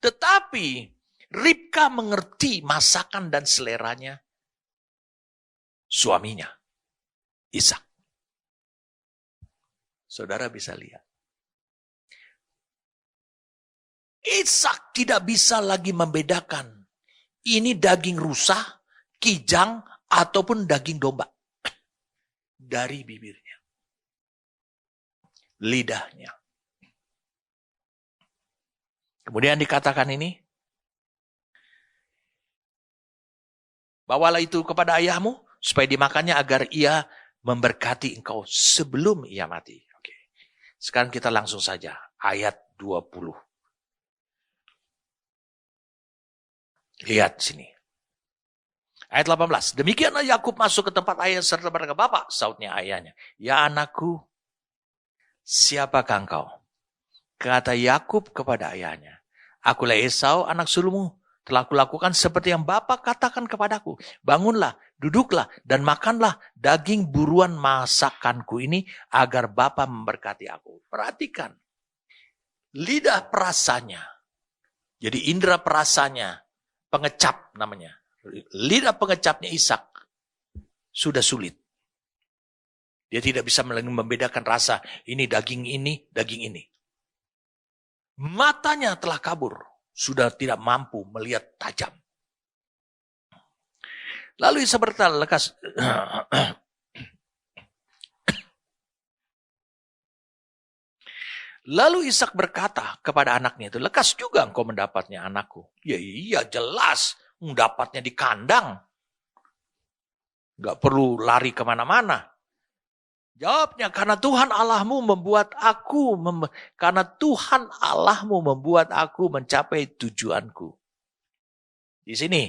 Tetapi Ribka mengerti masakan dan seleranya suaminya, Ishak. Saudara bisa lihat. Ishak tidak bisa lagi membedakan ini daging rusa, kijang, ataupun daging domba. Dari bibirnya. Lidahnya. Kemudian dikatakan ini, bawalah itu kepada ayahmu, supaya dimakannya agar ia memberkati engkau sebelum ia mati. Oke. Sekarang kita langsung saja, ayat 20. Lihat sini. Ayat 18. Demikianlah Yakub masuk ke tempat ayah serta berkata, Bapak, sautnya ayahnya. Ya anakku, siapakah engkau? Kata Yakub kepada ayahnya, akulah Esau anak sulungmu. Telah kulakukan seperti yang Bapa katakan kepadaku. Bangunlah, duduklah dan makanlah daging buruan masakanku ini agar Bapa memberkati aku. Perhatikan, lidah perasanya. Jadi indera perasanya, pengecap namanya. Lidah pengecapnya Ishak sudah sulit. Dia tidak bisa membedakan rasa ini, daging ini. Matanya telah kabur, sudah tidak mampu melihat tajam. Lalu Ishak berkata, lekas. Lalu Ishak berkata kepada anaknya itu, lekas juga engkau mendapatnya anakku. Ya iya jelas, mendapatnya di kandang. Gak perlu lari kemana-mana. Jawabnya, karena Tuhan Allahmu membuat aku mencapai tujuanku. Di sini,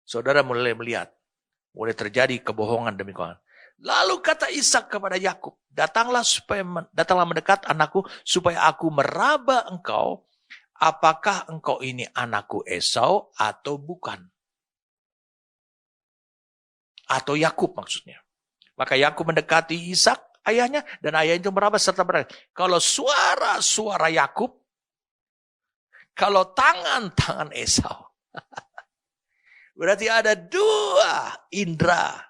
saudara mulai melihat, mulai terjadi kebohongan demi kebohongan. Lalu kata Ishak kepada Yakub, datanglah mendekat anakku, supaya aku meraba engkau, apakah engkau ini anakku Esau atau bukan? Atau Yakub maksudnya. Maka Yakub mendekati Ishak ayahnya, dan ayah itu meraba serta berkata, kalau suara Yakub, kalau tangan Esau. Berarti ada dua indera.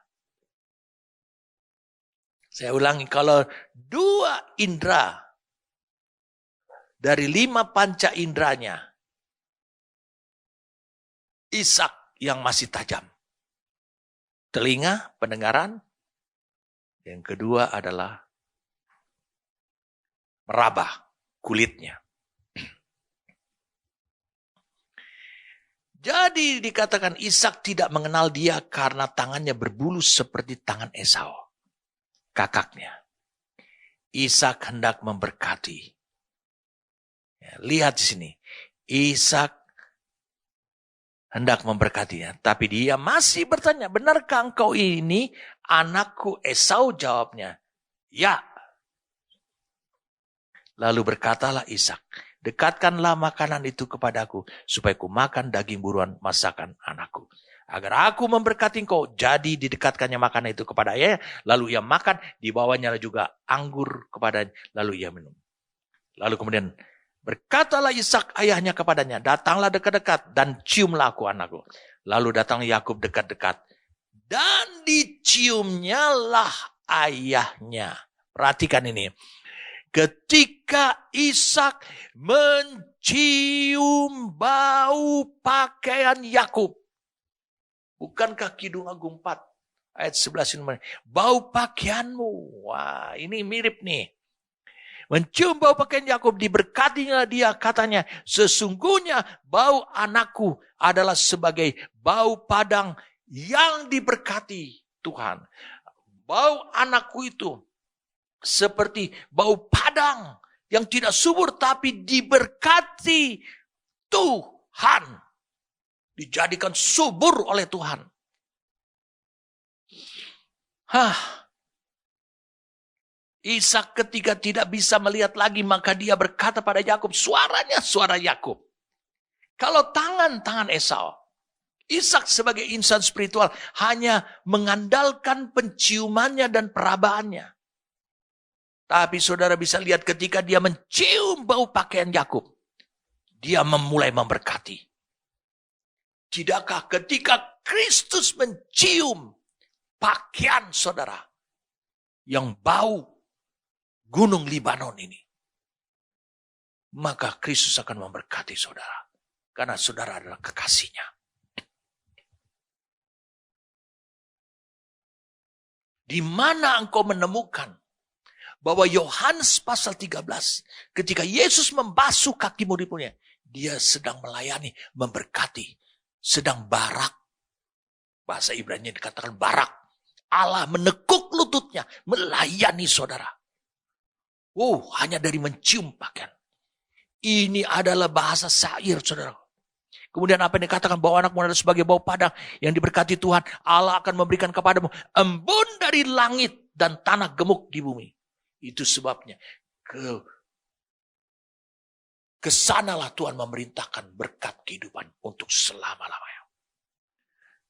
Saya ulangi, kalau dua indera dari 5 panca inderanya, Ishak yang masih tajam. Telinga, pendengaran. Yang kedua adalah meraba kulitnya. Jadi dikatakan Ishak tidak mengenal dia karena tangannya berbulu seperti tangan Esau, kakaknya. Ishak hendak memberkati. Ya, lihat di sini. Ishak hendak memberkatinya. Tapi dia masih bertanya, benarkah engkau ini anakku Esau? Jawabnya, ya. Lalu berkatalah Ishak, dekatkanlah makanan itu kepadaku, supaya ku makan daging buruan masakan anakku. Agar aku memberkati engkau. Jadi didekatkannya makanan itu kepada ayahnya, lalu ia makan, dibawanya juga anggur kepadanya, lalu ia minum. Lalu kemudian berkatalah Ishak ayahnya kepadanya, datanglah dekat-dekat dan ciumlah aku anakku. Lalu datang Yakub dekat-dekat dan diciumnyalah ayahnya. Perhatikan ini. Ketika Ishak mencium bau pakaian Yakub. Bukankah Kidung Agung 4 ayat 11 ini, bau pakaianmu. Wah, ini mirip nih. Mencium bau pakaian Yakub, diberkatinya dia, katanya, sesungguhnya bau anakku adalah sebagai bau padang yang diberkati Tuhan. Bau anakku itu seperti bau padang yang tidak subur tapi diberkati Tuhan. Dijadikan subur oleh Tuhan. Ishak ketika tidak bisa melihat lagi, maka dia berkata pada Yakub, suaranya suara Yakub. Kalau tangan Esau, Ishak sebagai insan spiritual hanya mengandalkan penciumannya dan perabaannya. Tapi saudara bisa lihat ketika dia mencium bau pakaian Yakub, dia memulai memberkati. Tidakkah ketika Kristus mencium pakaian saudara yang bau Gunung Libanon ini, maka Kristus akan memberkati saudara. Karena saudara adalah kekasihnya. Di mana engkau menemukan bahwa Yohanes pasal 13, ketika Yesus membasuh kaki murid-muridnya, dia sedang melayani, memberkati, sedang barak. Bahasa Ibrani dikatakan barak. Allah menekuk lututnya, melayani saudara. Hanya dari mencium pakaian. Ini adalah bahasa syair, saudara. Kemudian apa yang dikatakan bahwa anakmu adalah sebagai bau padang yang diberkati Tuhan. Allah akan memberikan kepadamu embun dari langit dan tanah gemuk di bumi. Itu sebabnya kesanalah Tuhan memerintahkan berkat kehidupan untuk selama-lamanya.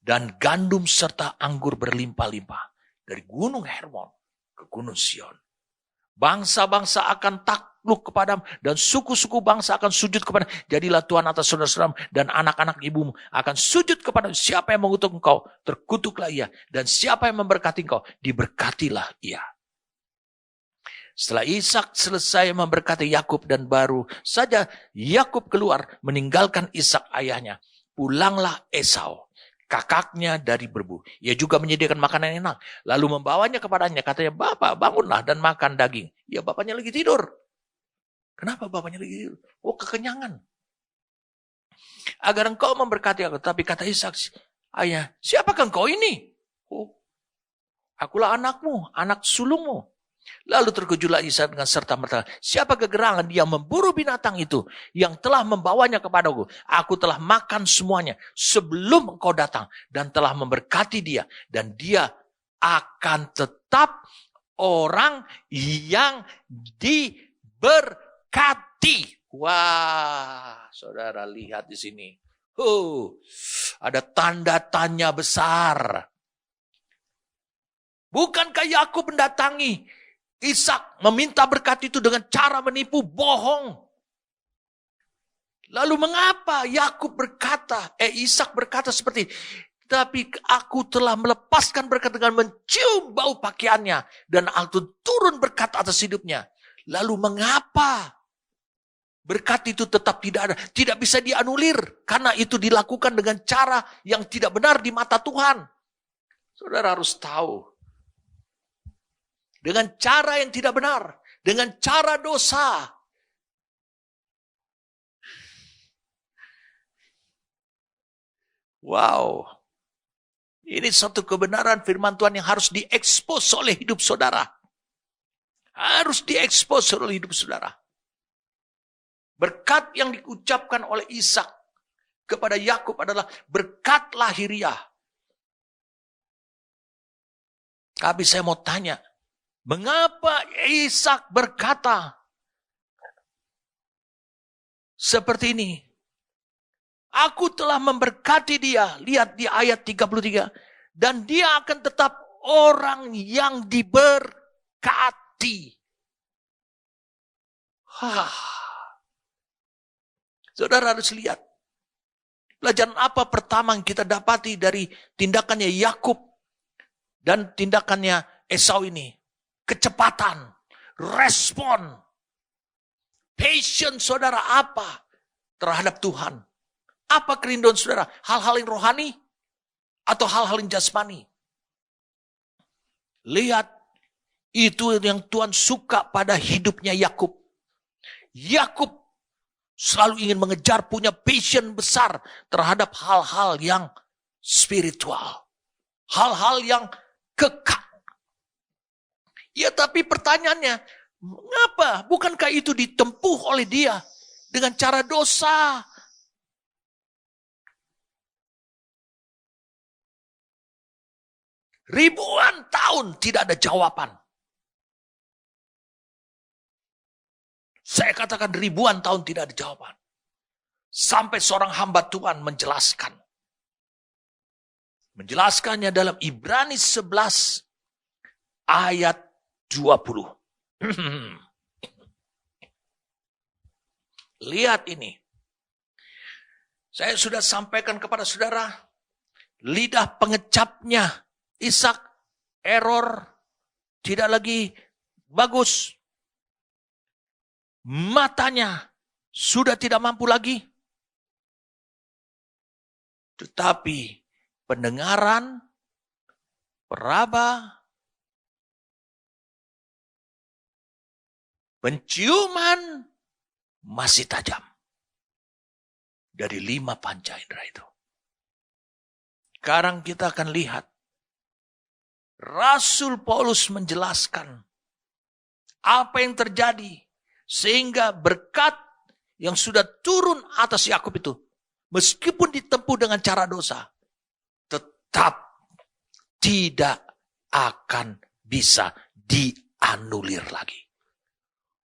dan gandum serta anggur berlimpah-limpah dari gunung Hermon ke gunung Sion. Bangsa-bangsa akan takluk kepadamu dan suku-suku bangsa akan sujud kepadamu. Jadilah Tuhan atas saudara-saudaramu dan anak-anak ibumu akan sujud kepadamu. Siapa yang mengutuk engkau, terkutuklah ia. Dan siapa yang memberkati engkau, diberkatilah ia. Setelah Ishak selesai memberkati Yakub dan baru saja Yakub keluar meninggalkan Ishak ayahnya, pulanglah Esau, kakaknya dari berbu. Ia juga menyediakan makanan yang enak. Lalu membawanya kepadanya. Katanya, Bapak bangunlah dan makan daging. Ya bapaknya lagi tidur. Kenapa bapaknya lagi tidur? Oh, kekenyangan. Agar engkau memberkati aku. Tapi kata Ishak, ayah, siapakah engkau ini? Oh, akulah anakmu, anak sulungmu. Lalu terkejutlah Ishak dengan serta-merta. Siapa kegerangan yang memburu binatang itu yang telah membawanya kepadaku? Aku telah makan semuanya sebelum engkau datang dan telah memberkati dia. Dan dia akan tetap orang yang diberkati. Wah, saudara lihat di sini. Ada tanda tanya besar. Bukankah Yakub mendatangi Ishak meminta berkat itu dengan cara menipu, bohong? Lalu mengapa Yakub berkata, Ishak berkata seperti, tapi aku telah melepaskan berkat dengan mencium bau pakaiannya dan aku turun berkat atas hidupnya. Lalu mengapa berkat itu tetap tidak ada, tidak bisa dianulir karena itu dilakukan dengan cara yang tidak benar di mata Tuhan? Saudara harus tahu. Dengan cara yang tidak benar. Dengan cara dosa. Wow. Ini satu kebenaran firman Tuhan yang harus diekspos oleh hidup saudara. Harus diekspos oleh hidup saudara. Berkat yang diucapkan oleh Ishak kepada Yakub adalah berkat lahiriah. Tapi saya mau tanya, mengapa Ishak berkata seperti ini? Aku telah memberkati dia. Lihat di ayat 33. Dan dia akan tetap orang yang diberkati. Saudara harus lihat. Pelajaran apa pertama yang kita dapati dari tindakannya Yakub dan tindakannya Esau ini? Kecepatan, respon, passion saudara apa terhadap Tuhan? Apa kerinduan saudara? Hal-hal yang rohani atau hal-hal yang jasmani? Lihat, itu yang Tuhan suka pada hidupnya Yakub. Yakub selalu ingin mengejar, punya passion besar terhadap hal-hal yang spiritual. Hal-hal yang kekal. Ya tapi pertanyaannya, mengapa? Bukankah itu ditempuh oleh dia dengan cara dosa? Ribuan tahun tidak ada jawaban. Saya katakan ribuan tahun tidak ada jawaban. Sampai seorang hamba Tuhan menjelaskan. Menjelaskannya dalam Ibrani 11 ayat 20. Lihat ini. Saya sudah sampaikan kepada saudara, lidah pengecapnya Ishak error, tidak lagi bagus. Matanya sudah tidak mampu lagi. Tetapi pendengaran, peraba, penciuman masih tajam. Dari 5 panca indera itu. Sekarang kita akan lihat. Rasul Paulus menjelaskan apa yang terjadi. Sehingga berkat yang sudah turun atas Yakub itu. Meskipun ditempuh dengan cara dosa. Tetap tidak akan bisa dianulir lagi.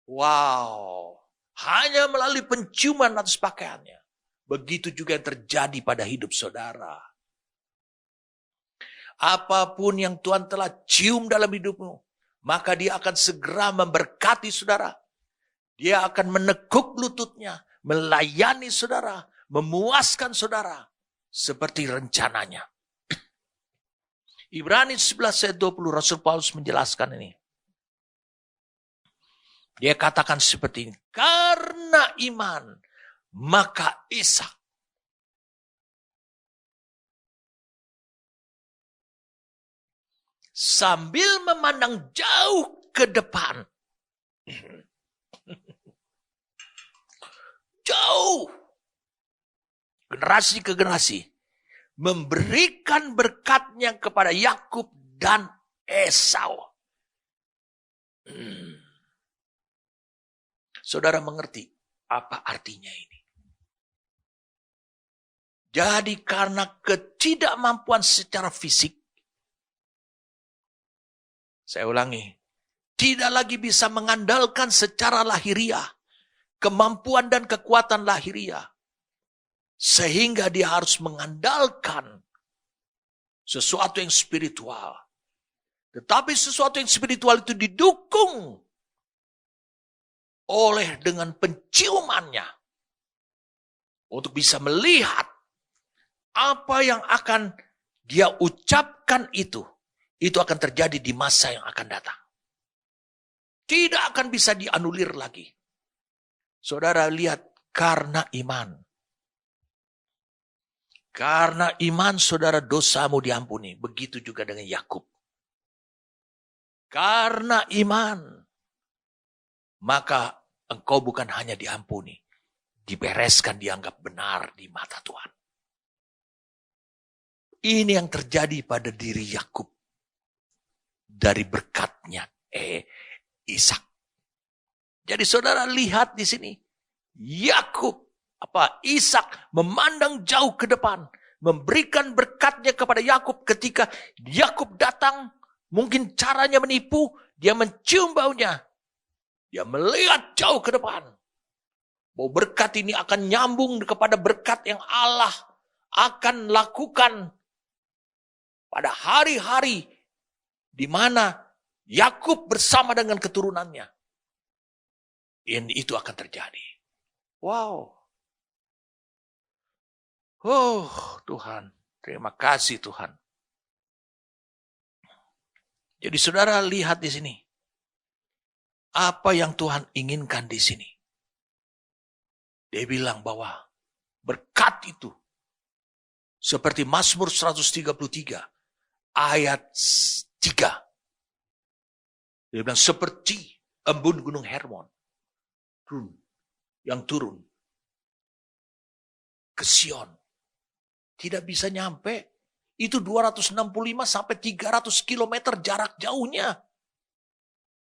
Wow. Hanya melalui penciuman atas pakaiannya. Begitu juga yang terjadi pada hidup saudara. Apapun yang Tuhan telah cium dalam hidupmu, maka dia akan segera memberkati saudara. Dia akan menekuk lututnya, melayani saudara, memuaskan saudara seperti rencananya. Ibrani 11 ayat 20, Rasul Paulus menjelaskan ini. Dia katakan seperti ini, karena iman, maka Ishak sambil memandang jauh ke depan. Jauh. Generasi ke generasi. Memberikan berkatnya kepada Yakub dan Esau. Saudara mengerti apa artinya ini? Jadi karena ketidakmampuan secara fisik, saya ulangi, tidak lagi bisa mengandalkan secara lahiriah, kemampuan dan kekuatan lahiriah. Sehingga dia harus mengandalkan sesuatu yang spiritual. Tetapi sesuatu yang spiritual itu didukung oleh dengan penciumannya. Untuk bisa melihat apa yang akan dia ucapkan itu akan terjadi di masa yang akan datang. Tidak akan bisa dianulir lagi. Saudara lihat, karena iman. Karena iman saudara dosamu diampuni. Begitu juga dengan Yakub. Karena iman, maka engkau bukan hanya diampuni, dibereskan, dianggap benar di mata Tuhan. Ini yang terjadi pada diri Yakub. Dari berkatnya Ishak. Jadi saudara lihat di sini, Yakub, Ishak memandang jauh ke depan, memberikan berkatnya kepada Yakub. Ketika Yakub datang, mungkin caranya menipu, dia mencium baunya, dia melihat jauh ke depan. Bahwa berkat ini akan nyambung kepada berkat yang Allah akan lakukan pada hari-hari di mana Yakub bersama dengan keturunannya. Itu akan terjadi. Wow. Oh Tuhan, terima kasih Tuhan. Jadi saudara lihat di sini. Apa yang Tuhan inginkan di sini. Dia bilang bahwa berkat itu seperti Mazmur 133 ayat 3. Dia bilang seperti embun gunung Hermon yang turun ke Sion. Tidak bisa nyampe. Itu 265 sampai 300 kilometer jarak jauhnya.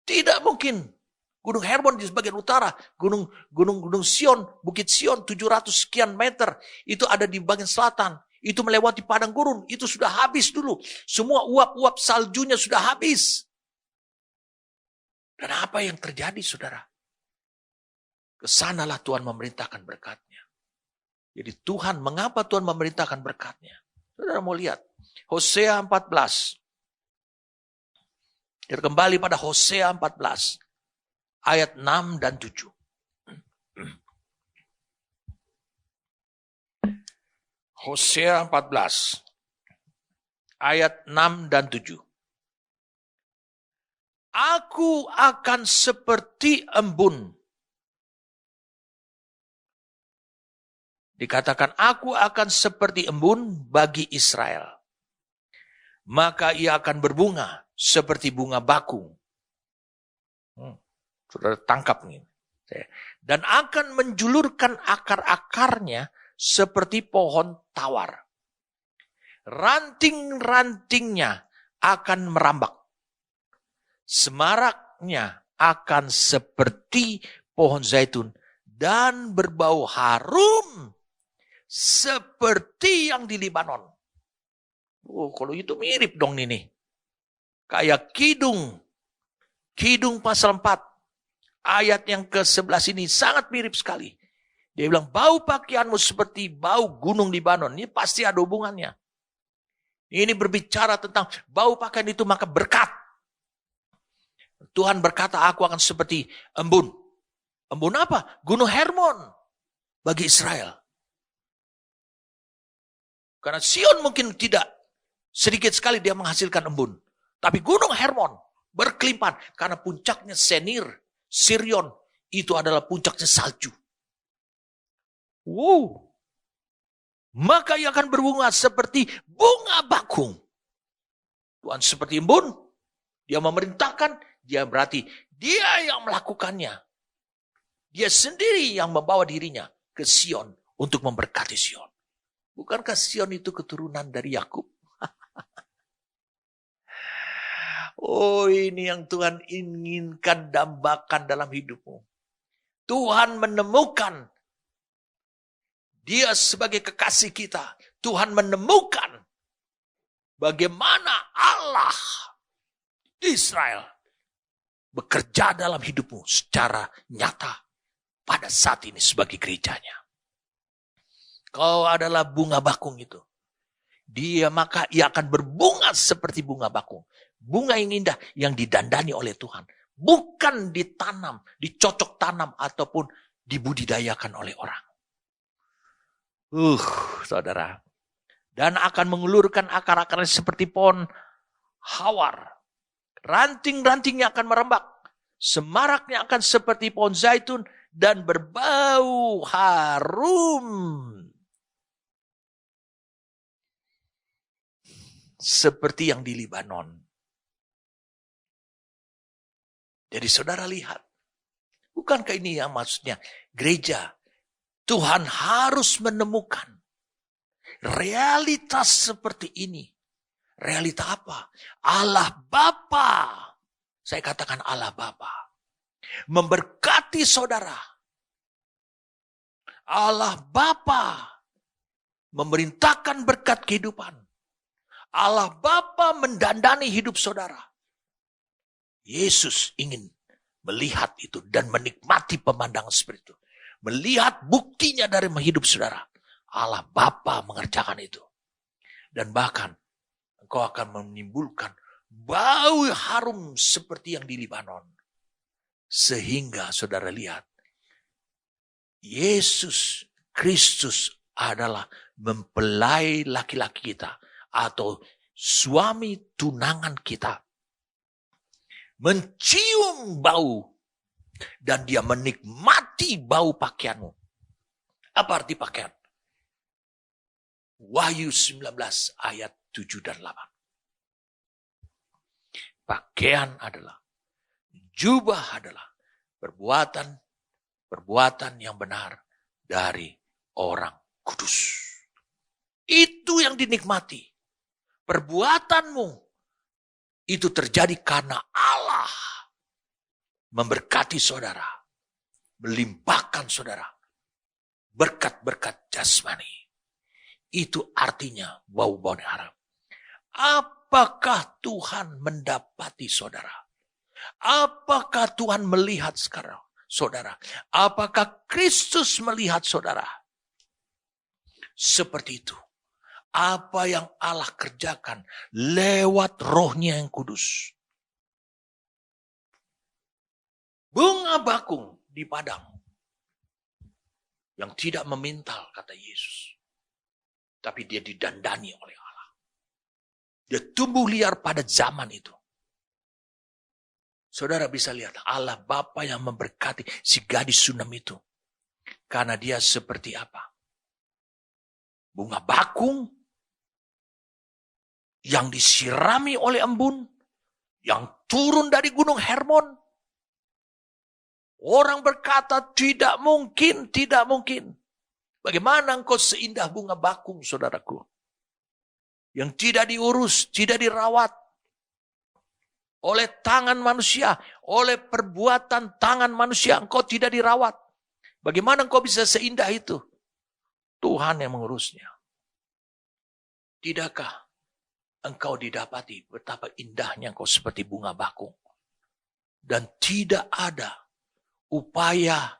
Tidak mungkin. Gunung Hermon di bagian utara, gunung Sion, Bukit Sion 700 sekian meter. Itu ada di bagian selatan. Itu melewati padang gurun. Itu sudah habis dulu. Semua uap-uap saljunya sudah habis. Dan apa yang terjadi saudara? Kesanalah Tuhan memerintahkan berkatnya. Jadi Tuhan, mengapa Tuhan memerintahkan berkatnya? Saudara mau lihat. Hosea 14. Kita kembali pada Hosea 14. Ayat 6 dan 7. Hosea 14. Ayat 6 dan 7. Aku akan seperti embun. Dikatakan, aku akan seperti embun bagi Israel. Maka ia akan berbunga seperti bunga bakung. Saudara tangkap nih. Dan akan menjulurkan akar-akarnya seperti pohon tawar. Ranting-rantingnya akan merambak. Semaraknya akan seperti pohon zaitun. Dan berbau harum seperti yang di Libanon. Oh, kalau itu mirip dong ini. Kayak Kidung. Kidung pasal 4. Ayat yang ke-11 ini sangat mirip sekali. Dia bilang, bau pakaianmu seperti bau gunung Libanon. Ini pasti ada hubungannya. Ini berbicara tentang bau pakaian itu maka berkat. Tuhan berkata, aku akan seperti embun. Embun apa? Gunung Hermon bagi Israel. Karena Sion mungkin tidak, sedikit sekali dia menghasilkan embun. Tapi Gunung Hermon berkelimpahan. Karena puncaknya Senir, Sirion, itu adalah puncaknya salju. Wow. Maka ia akan berbunga seperti bunga bakung. Tuhan seperti embun, dia memerintahkan, dia berarti dia yang melakukannya. Dia sendiri yang membawa dirinya ke Sion untuk memberkati Sion. Bukankah Sion itu keturunan dari Yakub? Oh, ini yang Tuhan inginkan dambakan dalam hidupmu. Tuhan menemukan dia sebagai kekasih kita. Tuhan menemukan bagaimana Allah Israel bekerja dalam hidupmu secara nyata pada saat ini sebagai gerejanya. Kau adalah bunga bakung itu. Maka ia akan berbunga seperti bunga bakung. Bunga yang indah yang didandani oleh Tuhan. Bukan ditanam, dicocok tanam ataupun dibudidayakan oleh orang. Saudara. Dan akan mengulurkan akar-akarnya seperti pohon hawar. Ranting-rantingnya akan merembak. Semaraknya akan seperti pohon zaitun dan berbau harum. Seperti yang di Libanon. Jadi saudara lihat. Bukankah ini yang maksudnya gereja? Tuhan harus menemukan realitas seperti ini. Realita apa? Allah Bapa. Saya katakan Allah Bapa. Memberkati saudara. Allah Bapa memerintahkan berkat kehidupan. Allah Bapa mendandani hidup saudara. Yesus ingin melihat itu dan menikmati pemandangan seperti itu. Melihat buktinya dari hidup saudara. Allah Bapa mengerjakan itu. Dan bahkan engkau akan menimbulkan bau harum seperti yang di Libanon. Sehingga saudara lihat. Yesus Kristus adalah mempelai laki-laki kita. Atau suami tunangan kita. Mencium bau. Dan dia menikmati bau pakaianmu. Apa arti pakaian? Wahyu 19 ayat 7 dan 8. Pakaian adalah, jubah adalah perbuatan yang benar dari orang kudus. Itu yang dinikmati. Perbuatanmu itu terjadi karena Allah memberkati saudara, melimpahkan saudara, berkat-berkat jasmani. Itu artinya bau-bau haram. Apakah Tuhan mendapati saudara? Apakah Tuhan melihat sekarang saudara? Apakah Kristus melihat saudara? Seperti itu. Apa yang Allah kerjakan lewat rohnya yang kudus. Bunga bakung di padang. Yang tidak memintal, kata Yesus. Tapi dia didandani oleh Allah. Dia tumbuh liar pada zaman itu. Saudara bisa lihat Allah Bapa yang memberkati si gadis Sunam itu. Karena dia seperti apa? Bunga bakung yang disirami oleh embun. Yang turun dari gunung Hermon. Orang berkata tidak mungkin, tidak mungkin. Bagaimana engkau seindah bunga bakung, saudaraku? Yang tidak diurus, tidak dirawat. Oleh tangan manusia, oleh perbuatan tangan manusia, engkau tidak dirawat. Bagaimana engkau bisa seindah itu? Tuhan yang mengurusnya. Tidakkah engkau didapati betapa indahnya engkau seperti bunga bakung? Dan tidak ada upaya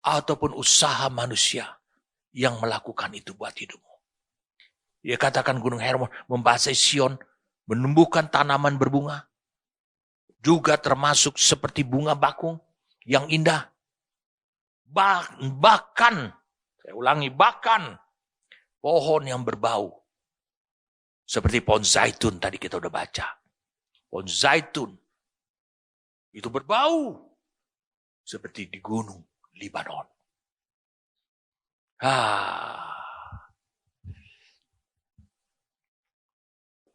ataupun usaha manusia yang melakukan itu buat hidupmu. Dia katakan Gunung Hermon membasahi Sion, menumbuhkan tanaman berbunga. Juga termasuk seperti bunga bakung yang indah. Bahkan, saya ulangi, bahkan pohon yang berbau. Seperti pohon zaitun tadi kita udah baca. Pohon zaitun itu berbau seperti di gunung Libanon.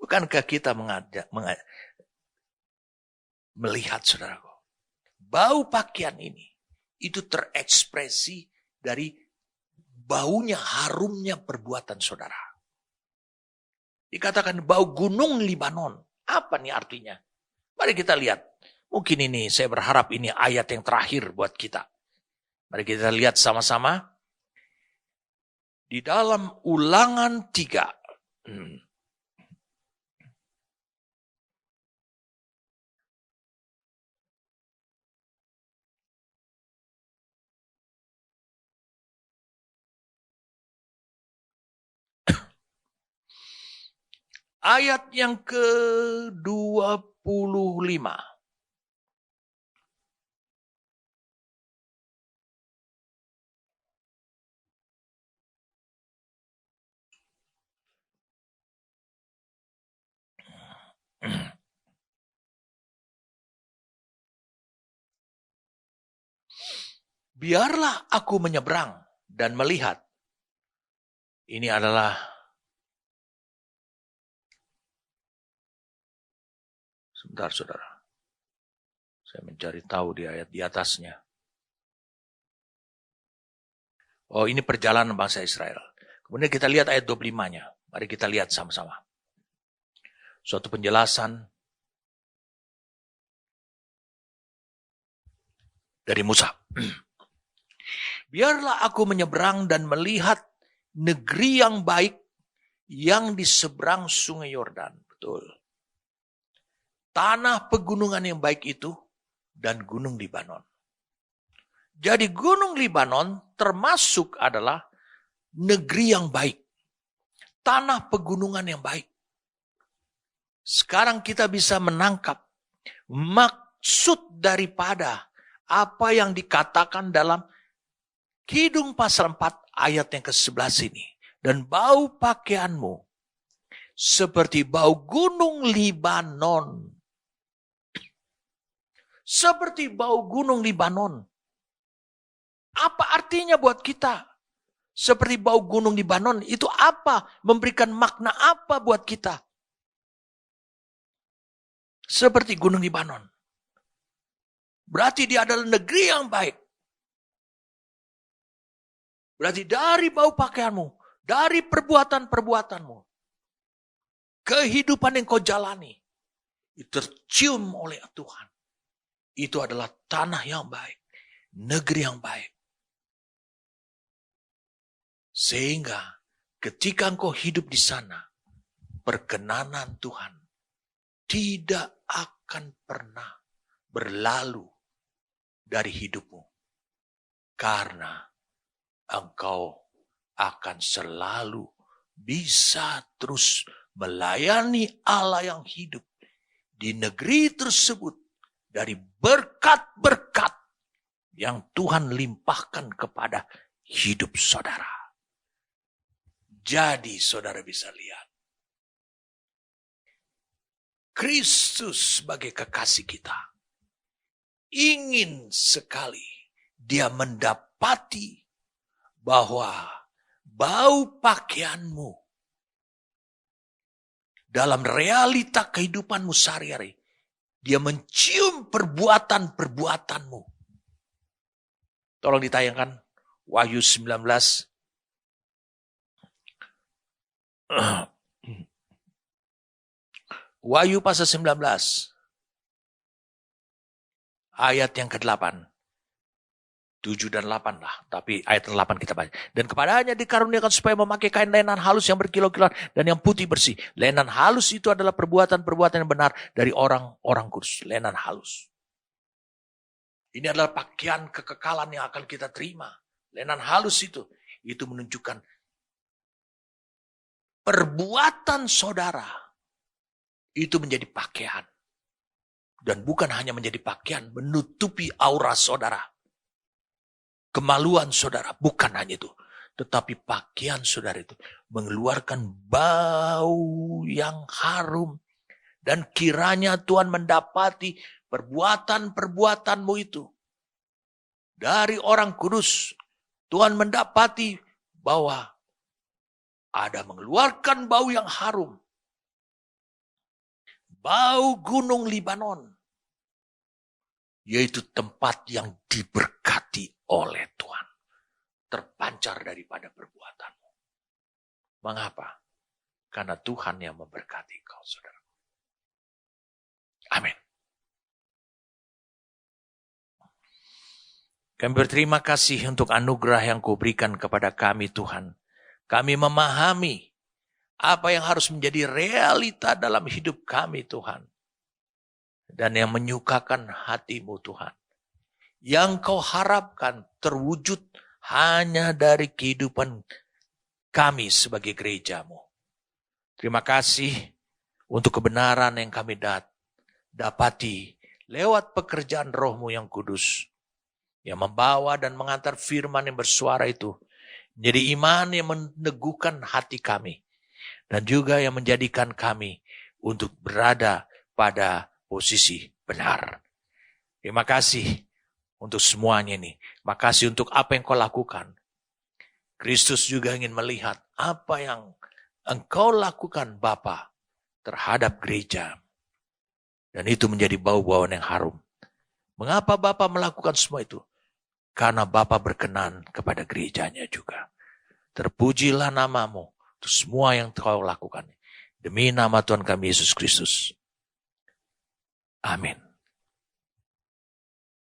Bukankah kita melihat, saudaraku, bau pakaian ini itu terekspresi dari baunya, harumnya perbuatan saudara. Dikatakan bau gunung Libanon. Apa nih artinya? Mari kita lihat. Mungkin ini, saya berharap ini ayat yang terakhir buat kita. Mari kita lihat sama-sama. Di dalam Ulangan 3. Ayat yang ke-25. Biarlah aku menyeberang dan melihat. Ini adalah sebentar, saudara. Saya mencari tahu di ayat di atasnya. Oh, ini perjalanan bangsa Israel. Kemudian kita lihat ayat 25-nya. Mari kita lihat sama-sama. Suatu penjelasan dari Musa. Biarlah aku menyeberang dan melihat negeri yang baik yang di seberang sungai Yordan. Betul. Tanah pegunungan yang baik itu dan gunung Libanon. Jadi gunung Libanon termasuk adalah negeri yang baik. Tanah pegunungan yang baik. Sekarang kita bisa menangkap maksud daripada apa yang dikatakan dalam Kidung pasal 4 ayat yang ke-11 ini. Dan bau pakaianmu seperti bau gunung Libanon. Seperti bau gunung Libanon. Apa artinya buat kita? Seperti bau gunung Libanon. Itu apa? Memberikan makna apa buat kita? Seperti gunung Libanon. Berarti dia adalah negeri yang baik. Berarti dari bau pakaianmu, dari perbuatan-perbuatanmu, kehidupan yang kau jalani, itu tercium oleh Tuhan. Itu adalah tanah yang baik, negeri yang baik. Sehingga ketika engkau hidup di sana, perkenanan Tuhan tidak akan pernah berlalu dari hidupmu. Karena engkau akan selalu bisa terus melayani Allah yang hidup di negeri tersebut dari berkat-berkat yang Tuhan limpahkan kepada hidup saudara. Jadi saudara bisa lihat, Kristus sebagai kekasih kita ingin sekali dia mendapati bahwa bau pakaianmu dalam realita kehidupanmu sehari-hari, dia mencium perbuatan-perbuatanmu. Tolong ditayangkan Wahyu 19. Wahyu pasal 19. Ayat yang ke-8. 7 dan 8 lah. Tapi ayat 8 kita baca. Dan kepadanya dikaruniakan supaya memakai kain lenan halus yang berkilau-kilauan dan yang putih bersih. Lenan halus itu adalah perbuatan-perbuatan yang benar dari orang-orang kudus. Lenan halus. Ini adalah pakaian kekekalan yang akan kita terima. Lenan halus itu menunjukkan perbuatan saudara itu menjadi pakaian. Dan bukan hanya menjadi pakaian, menutupi aura saudara. Kemaluan saudara, bukan hanya itu. Tetapi pakaian saudara itu mengeluarkan bau yang harum. Dan kiranya Tuhan mendapati perbuatan-perbuatanmu itu. Dari orang kudus, Tuhan mendapati bahwa ada mengeluarkan bau yang harum. Bau gunung Libanon. Yaitu tempat yang diberkati oleh Tuhan. Terpancar daripada perbuatanmu. Mengapa? Karena Tuhan yang memberkati kau, saudara. Amin. Kami berterima kasih untuk anugerah yang Kau berikan kepada kami, Tuhan. Kami memahami apa yang harus menjadi realita dalam hidup kami, Tuhan. Dan yang menyukakan hatimu, Tuhan. Yang Kau harapkan terwujud hanya dari kehidupan kami sebagai gerejamu. Terima kasih untuk kebenaran yang kami dapati lewat pekerjaan Roh-Mu yang kudus. Yang membawa dan mengantar firman yang bersuara itu. Menjadi iman yang meneguhkan hati kami. Dan juga yang menjadikan kami untuk berada pada posisi benar. Terima kasih untuk semuanya ini. Makasih untuk apa yang Kau lakukan. Kristus juga ingin melihat apa yang Engkau lakukan Bapa terhadap gereja. Dan itu menjadi bau-bauan yang harum. Mengapa Bapa melakukan semua itu? Karena Bapa berkenan kepada gerejanya juga. Terpujilah nama-Mu untuk semua yang Kau lakukan. Demi nama Tuhan kami Yesus Kristus. Amin.